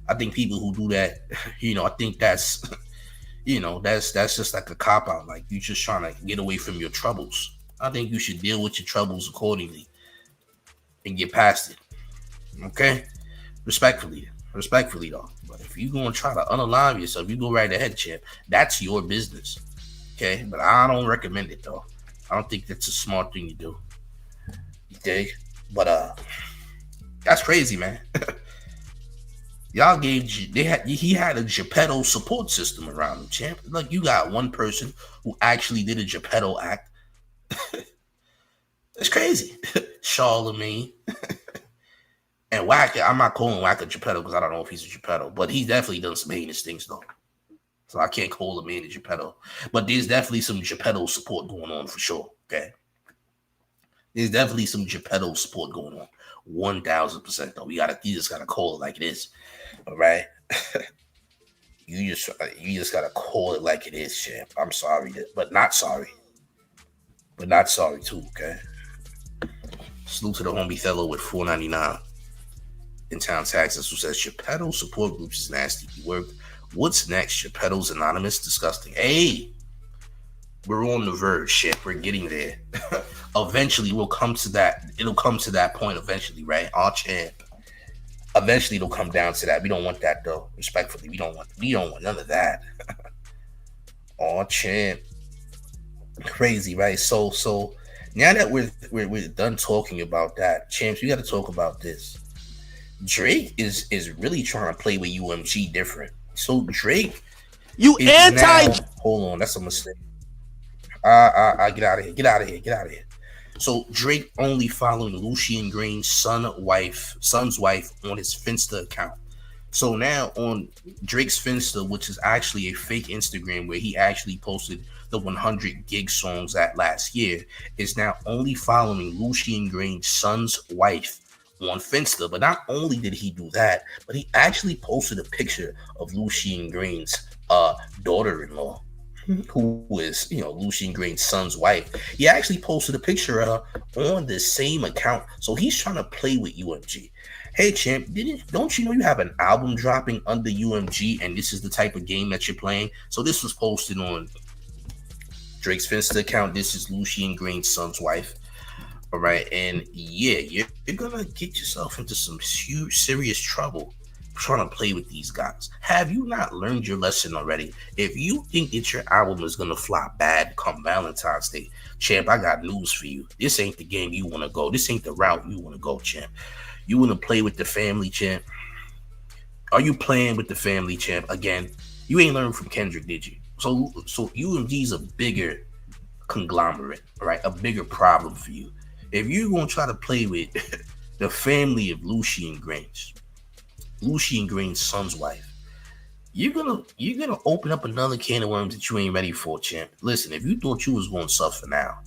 I think people who do that, I think that's, that's just like a cop-out. Like, you just trying to get away from your troubles. I think you should deal with your troubles accordingly and get past it. Okay? Respectfully though. But if you're going to try to unalive yourself, you go right ahead, champ. That's your business. Okay? But I don't recommend it, though. I don't think that's a smart thing to do. Okay? But, that's crazy, man. Y'all he had a Geppetto support system around him, champ. Like, you got one person who actually did a Geppetto act. It's crazy. Charlemagne. And Whacker, I'm not calling Whacker Geppetto because I don't know if he's a Geppetto, but he's definitely done some heinous things, though. So I can't call him a Geppetto. But there's definitely some Geppetto support going on for sure, okay? There's definitely some Geppetto support going on. 1,000%, though. You just gotta call it like it is. All right? you just gotta call it like it is, champ. I'm sorry, but not sorry. But not sorry, too, okay? Salute to the homie fellow with $4.99 in town taxes who says Geppetto support groups is nasty. He worked. What's next? Geppetto's Anonymous? Disgusting. Hey, we're on the verge, shit. We're getting there. Eventually, we'll come to that. It'll come to that point eventually, right? Our champ. Eventually, it'll come down to that. We don't want that, though. Respectfully, we don't want none of that. Our champ. Crazy, right? So now that we're done talking about that, champs, we got to talk about this. Drake is really trying to play with UMG different. So Drake, hold on, that's a mistake. Get out of here. So Drake only following Lucian Green's son's wife on his Finsta account. So now on Drake's Finsta, which is actually a fake Instagram where he actually posted the 100 gig songs at last year, is now only following Lucian Green's son's wife on Finsta. But not only did he do that, but he actually posted a picture of Lucian Green's daughter-in-law, who is, Lucian Green's son's wife. He actually posted a picture of her on the same account. So he's trying to play with UMG. Hey, champ, don't you know you have an album dropping under UMG and this is the type of game that you're playing? So this was posted on Drake's Finsta account. This is Lucian Green's son's wife. All right. And yeah, you're going to get yourself into some huge, serious trouble trying to play with these guys. Have you not learned your lesson already? If you think that your album is going to flop bad come Valentine's Day, champ, I got news for you. This ain't the game you want to go. This ain't the route you want to go, champ. You want to play with the family, champ? Are you playing with the family, champ? Again, you ain't learned from Kendrick, did you? So UMG's a bigger conglomerate, right? A bigger problem for you. If you're going to try to play with the family of Lucian Green's son's wife, you're gonna open up another can of worms that you ain't ready for, champ. Listen, if you thought you was going to suffer now,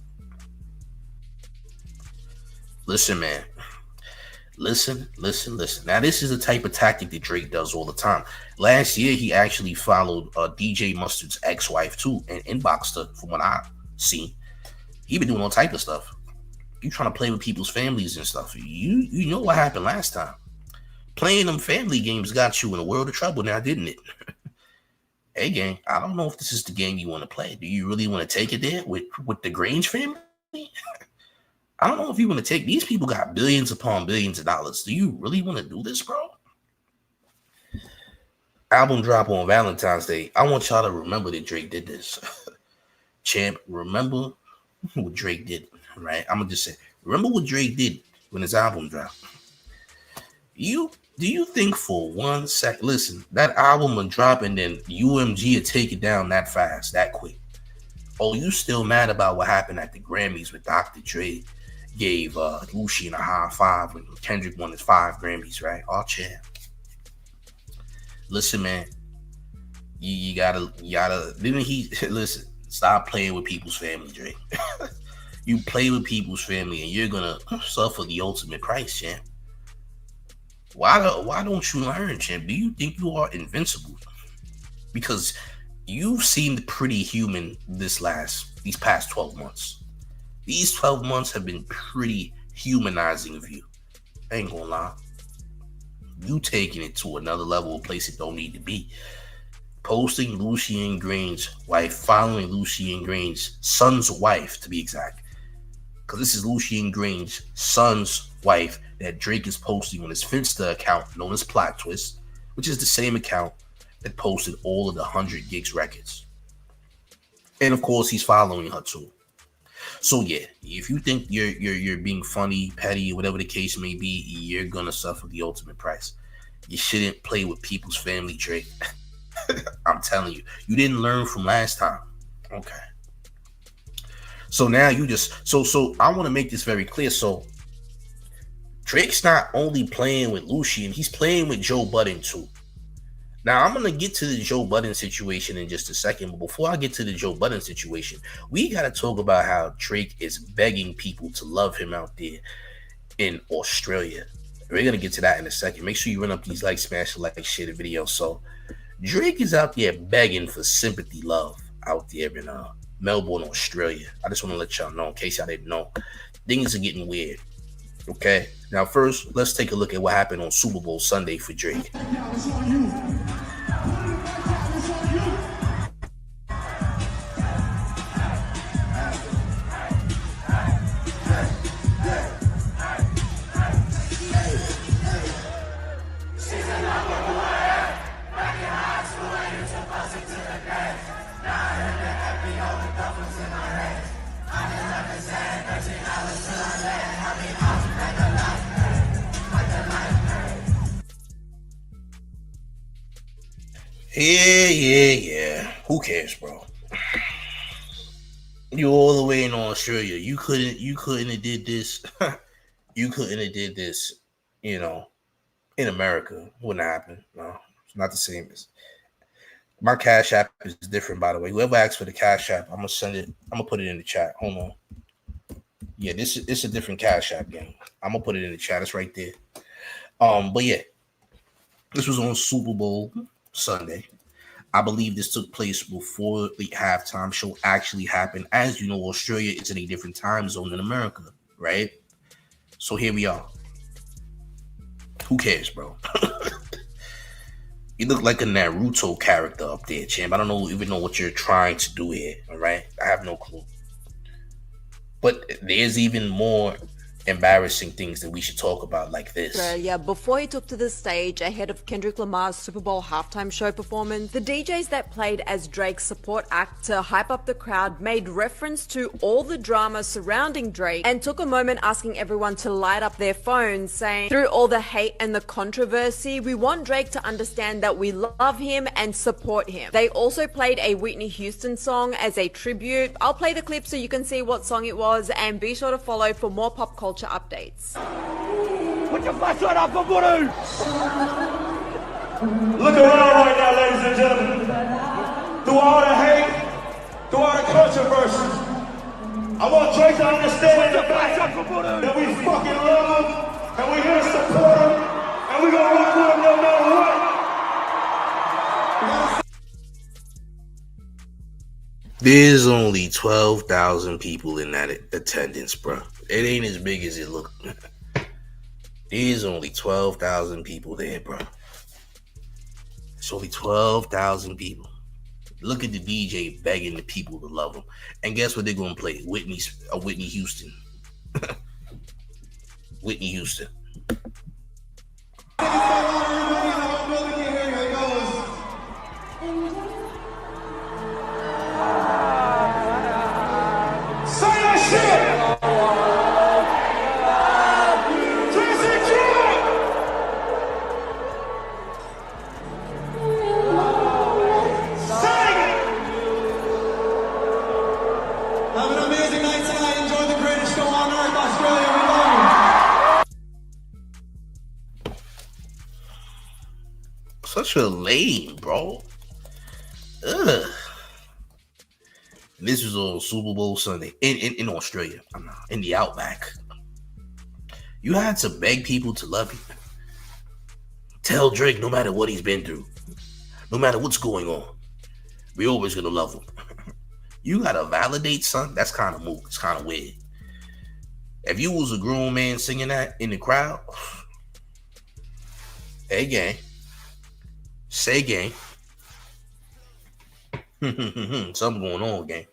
listen, man. Listen. Now, this is the type of tactic that Drake does all the time. Last year, he actually followed DJ Mustard's ex-wife, too, and inboxed her, from what I see. He been doing all type of stuff. You trying to play with people's families and stuff. You know what happened last time. Playing them family games got you in a world of trouble now, didn't it? Hey, gang, I don't know if this is the game you want to play. Do you really want to take it there with the Grange family? I don't know if you want to take, these people got billions upon billions of dollars. Do you really want to do this, bro? Album drop on Valentine's Day. I want y'all to remember that Drake did this. Champ, remember what Drake did, right? I'm going to just say, remember what Drake did when his album dropped. Do you think for 1 second, listen, that album will drop and then UMG will take it down that fast, that quick? Oh, you still mad about what happened at the Grammys with Dr. Dre gave Lucien a high five when Kendrick won his 5 Grammys, right? Oh, champ. Listen, man. You gotta. Didn't he listen? Stop playing with people's family, Drake. You play with people's family, and you're gonna suffer the ultimate price, champ. Why don't you learn, champ? Do you think you are invincible? Because you've seemed pretty human these past 12 months. These 12 months have been pretty humanizing of you. I ain't gonna lie. You taking it to another level, a place it don't need to be. Posting Lucien Green's wife, following Lucien Green's son's wife, to be exact. Because this is Lucien Green's son's wife that Drake is posting on his Finsta account known as Plot Twist, which is the same account that posted all of the 100 Gigs records. And of course, he's following her too. So yeah, if you think you're being funny, petty, whatever the case may be, you're gonna suffer the ultimate price. You shouldn't play with people's family, Drake. I'm telling you, you didn't learn from last time. Okay. So now you just so I want to make this very clear. So Drake's not only playing with Lucien, he's playing with Joe Budden too. Now I'm gonna get to the Joe Budden situation in just a second, but before I get to the Joe Budden situation, we gotta talk about how Drake is begging people to love him out there in Australia. We're gonna get to that in a second. Make sure you run up these likes, smash the like, share the video. So Drake is out there begging for sympathy, love out there in Melbourne, Australia. I just want to let y'all know, in case y'all didn't know, things are getting weird. Okay, now first, let's take a look at what happened on Super Bowl Sunday for Drake. Yeah. Who cares, bro? You all the way in Australia. You couldn't have did this. You couldn't have did this, in America. It wouldn't happen. No, it's not the same as my Cash App is different, by the way. Whoever asks for the Cash App, I'm gonna send it. I'm gonna put it in the chat. Hold on. Yeah, it's a different Cash App game. I'm gonna put it in the chat. It's right there. But yeah, this was on Super Bowl Sunday. I believe this took place before the halftime show actually happened. As you know, Australia is in a different time zone than America, right? So here we are. Who cares, bro? You look like a Naruto character up there, champ. I don't even know what you're trying to do here, all right? I have no clue. But there's even more embarrassing things that we should talk about like this. Australia before he took to the stage ahead of Kendrick Lamar's Super Bowl halftime show performance. The DJs that played as Drake's support act to hype up the crowd made reference to all the drama surrounding Drake and took a moment asking everyone to light up their phones, saying, "Through all the hate and the controversy, we want Drake to understand that we love him and support him." They also played a Whitney Houston song as a tribute. I'll play the clip so you can see what song it was, and be sure to follow for more pop culture updates. Put your flashlight up, Baburu! Look around right now, ladies and gentlemen. Through all the hate, through all the controversies, I want Drake to understand the fact that we fucking love him, and we're here to support him, and we're gonna rock with him no matter what. There's only 12,000 people in that attendance, bro. It ain't as big as it looked. There's only 12,000 people there, bro. It's only 12,000 people. Look at the DJ begging the people to love him. And guess what they're going to play? Whitney Houston. Whitney Houston. Say that shit! Have an amazing night tonight. Enjoy the greatest show on earth, Australia. Such a lame, bro. Ugh. This was on Super Bowl Sunday in Australia, in the Outback. You had to beg people to love you. Tell Drake no matter what he's been through, no matter what's going on, we're always gonna love him. You gotta validate, son. That's kind of move. It's kind of weird. If you was a grown man singing that in the crowd, hey gang, say gang. Something going on, gang.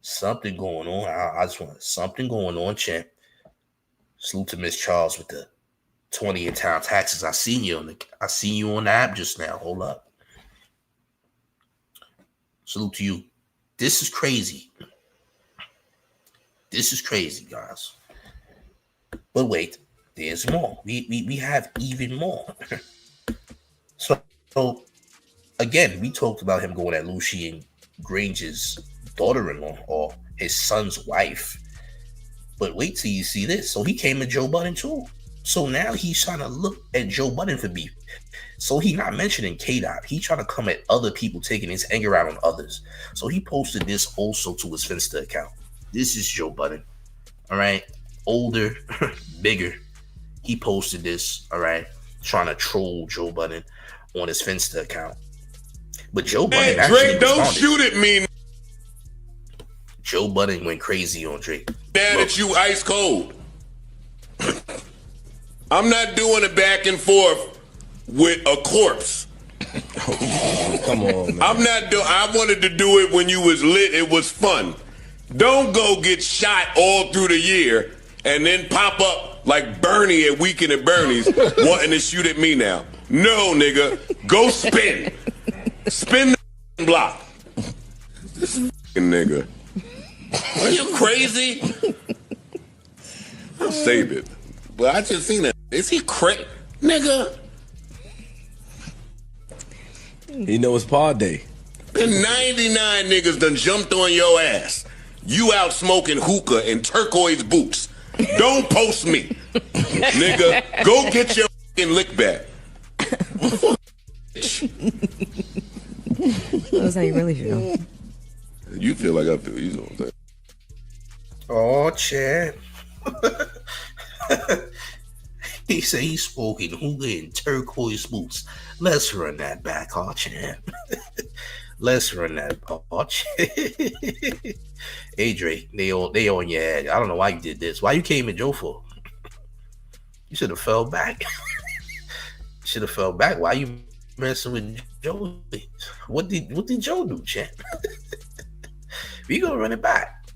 Something going on. I just want something going on, champ. Salute to Miss Charles with the 20 in town taxes. I seen you on the app just now. Hold up. Salute to you. This is crazy. This is crazy, guys. But wait, there's more. We have even more. So again, we talked about him going at Lucien Grange's daughter-in-law or his son's wife. But wait till you see this. So he came to Joe Budden too. So now he's trying to look at Joe Budden for beef. So he not mentioning K-Dot. He trying to come at other people, taking his anger out on others. So he posted this also to his Finsta account. This is Joe Budden. All right. Older, bigger. He posted this, all right, trying to troll Joe Budden on his Finsta account. But Joe Budden Drake, don't shoot at me. Joe Budden went crazy on Drake. Mad at you ice cold. I'm not doing it back and forth with a corpse. Come on, man. I wanted to do it when you was lit. It was fun. Don't go get shot all through the year and then pop up like Bernie at Weekend at Bernie's wanting to shoot at me now. No, nigga. Go spin. Spin the block. This nigga. Are you crazy? I'll save it. But I just seen it. Is he crazy? Nigga. You know it's pod day. And 99 niggas done jumped on your ass. You out smoking hookah in turquoise boots. Don't post me. Nigga, go get your lick back. That's how you really feel. You feel like I feel. You know what I'm saying? Oh, Chad. He said he's smoking hookah in turquoise boots. Let's run that back, oh, Chad. Let's run that back, oh, Chad. Hey, Drake, they on your head. I don't know why you did this. Why you came at Joe for? You should have fell back. Should have fell back. Why you messing with Joe? What did Joe do, Chad? We gonna run it back.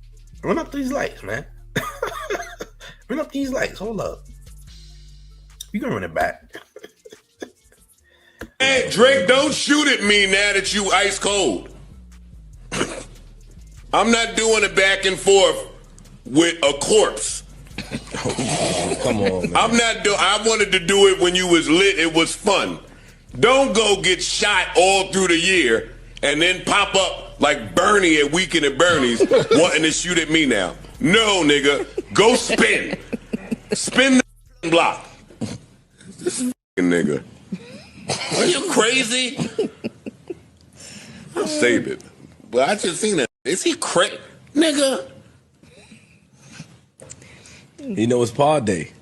Run up these lights, man. Run up these lights. Hold up. We gonna run it back. Hey, Drake, don't shoot at me now that you ice cold. I'm not doing it back and forth with a corpse. Come on, man. I wanted to do it when you was lit. It was fun. Don't go get shot all through the year and then pop up like Bernie at Weekend at Bernie's wanting to shoot at me now. No, nigga. Go spin. Spin the block. This nigga. Are you crazy? I'll save it. But I just seen it. Is he crazy? Nigga. You know it's pod day.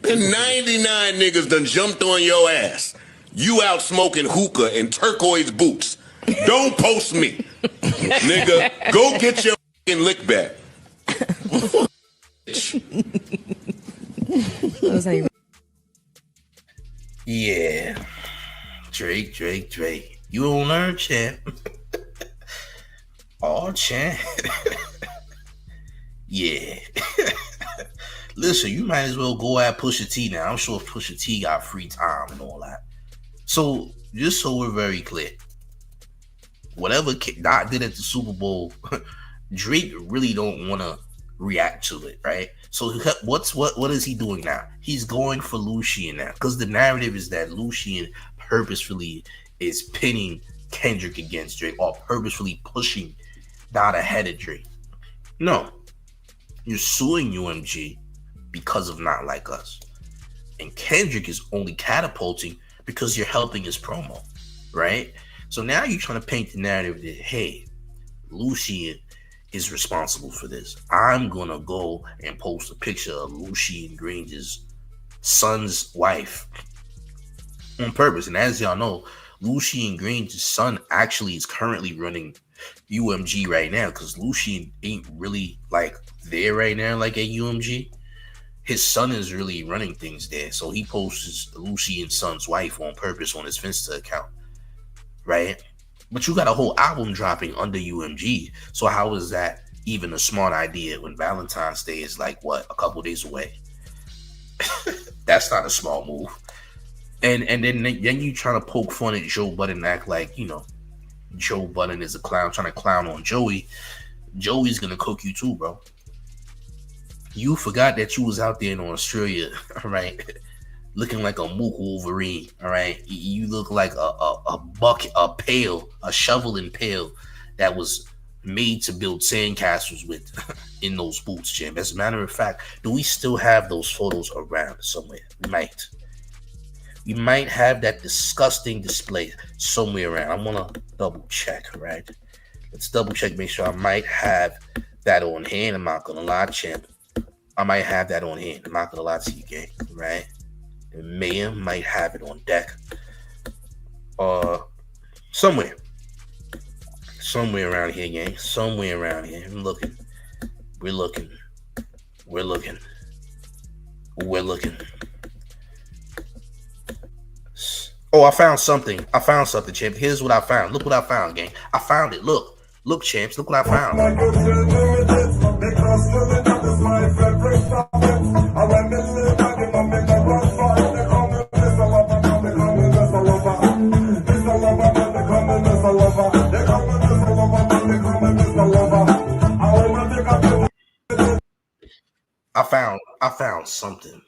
And 99 niggas done jumped on your ass. You out smoking hookah in turquoise boots. Don't post me. Nigga, go get your lick back. Yeah. Drake. You don't learn, champ. Oh, champ. Yeah. Listen, you might as well go at Pusha T now. I'm sure Pusha T got free time and all that. So, just so we're very clear, whatever Dot did at the Super Bowl, Drake really don't want to react to it, right? So what is he doing now? He's going for Lucien now, because the narrative is that Lucien purposefully is pinning Kendrick against Drake or purposefully pushing Dot ahead of Drake. No, you're suing UMG because of Not Like Us, and Kendrick is only catapulting because you're helping his promo. right? So now you're trying to paint the narrative that, hey, Lucien is responsible for this. I'm gonna go and post a picture of Lucien Grange's son's wife on purpose. And as y'all know, Lucien Grange's son actually is currently running UMG right now, because Lucien ain't really like there right now like at UMG. His son is really running things there. So he posts Lucien's son's wife on purpose on his Finsta account, right? But you got a whole album dropping under UMG. So how is that even a smart idea when Valentine's Day is like, what, a couple days away? That's not a smart move. And then you trying to poke fun at Joe Budden and act like, you know, Joe Budden is a clown, trying to clown on Joey. Joey's gonna cook you too, bro. You forgot that you was out there in Australia, right? Looking like a mook Wolverine, all right? You look like a bucket, a pail, a shovel and pail that was made to build sandcastles with in those boots, Jim. As a matter of fact, do we still have those photos around somewhere? We might. We might have that disgusting display somewhere around. I want to double check, right? Let's double check, make sure I might have that on hand. I'm not going to lie, champ. I might have that on hand. I'm not going to lie to you, gang, right? And Maya might have it on deck. Somewhere. Somewhere around here, gang. Somewhere around here. I'm looking. We're looking. We're looking. We're looking. Oh, I found something. I found something, champ. Here's what I found. Look what I found, gang. I found it. Look. Look, champs. Look what I found. I found something.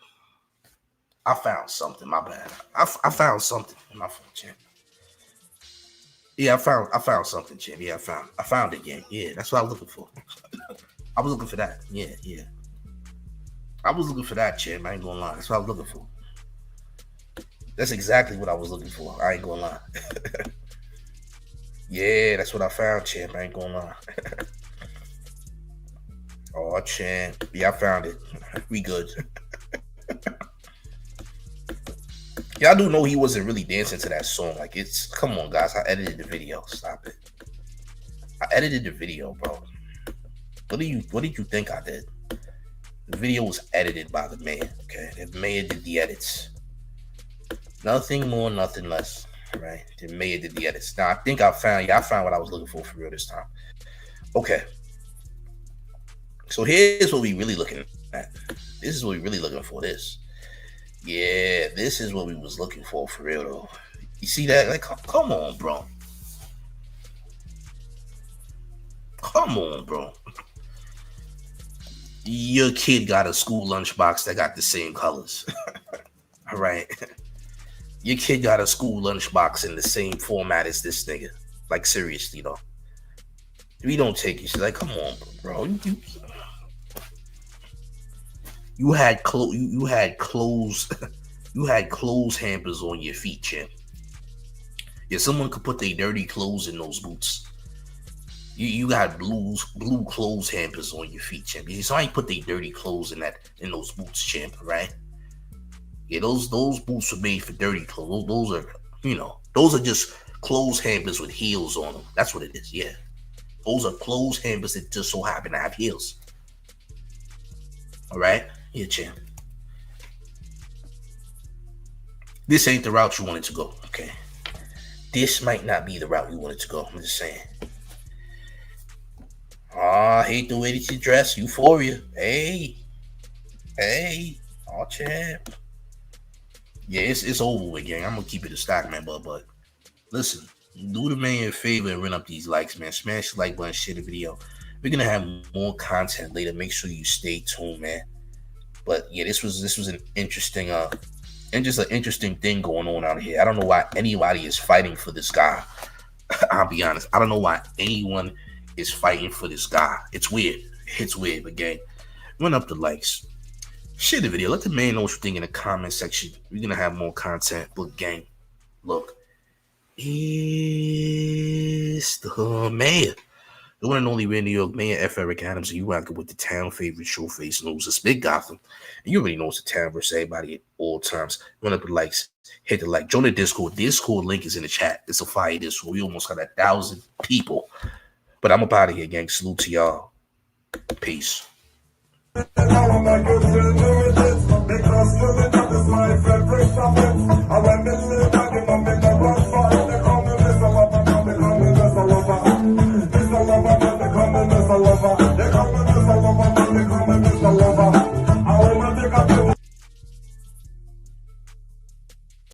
I found something. My bad. I found something in my phone, champ. Yeah, I found something, champ. Yeah, I found it, gang. Yeah, that's what I was looking for. I was looking for that. Yeah. I was looking for that, champ. I ain't gonna lie. That's what I was looking for. That's exactly what I was looking for. I ain't gonna lie. Yeah, that's what I found, champ. I ain't gonna lie. Oh, champ. Yeah, I found it. We good. Yeah, I do know he wasn't really dancing to that song. Like, it's, come on, guys. I edited the video. Stop it. I edited the video, bro. What did you think I did? The video was edited by the man, okay? The man did the edits. Nothing more, nothing less, right? The man did the edits. Now, I think I found what I was looking for real this time. Okay. So here's what we really looking at. This is what we really looking for, this. Yeah, this is what we was looking for real, though. You see that? Like, come on, bro. Come on, bro. Your kid got a school lunchbox that got the same colors. All right. Your kid got a school lunchbox in the same format as this nigga. Like, seriously, though. We don't take it. She's like, come on, bro. You had clothes hampers on your feet, champ. Yeah, someone could put their dirty clothes in those boots. You got blue clothes hampers on your feet, champ. So I ain't put their dirty clothes in those boots, champ, right? Yeah, those boots were made for dirty clothes. Those are just clothes hampers with heels on them. That's what it is, yeah. Those are clothes hampers that just so happen to have heels. All right? Yeah, champ. This ain't the route you wanted to go, okay? This might not be the route you wanted to go. I'm just saying. I hate the way that you dress. Euphoria. Hey. Oh, champ. Yeah, it's over with, gang. I'm gonna keep it a stock, man. But listen, do the man a favor and run up these likes, man. Smash the like button, share the video. We're gonna have more content later. Make sure you stay tuned, man. But yeah, this was an interesting and just an interesting thing going on out here. I don't know why anybody is fighting for this guy. I'll be honest. I don't know why anyone is fighting for this guy. It's weird. But gang, run up the likes. Share the video. Let the man know what you think in the comment section. We're gonna have more content. But gang, look, is the mayor. The one and only New York Mayor F. Eric Adams, and you rocking with the town favorite Showface News. It's Big Gotham. And you already know it's the town versus everybody at all times. Run up the likes, hit the like, join the Discord. Discord link is in the chat. It's a fire Discord. We almost got 1,000 people. But I'm up out of here, gang. Salute to y'all. Peace.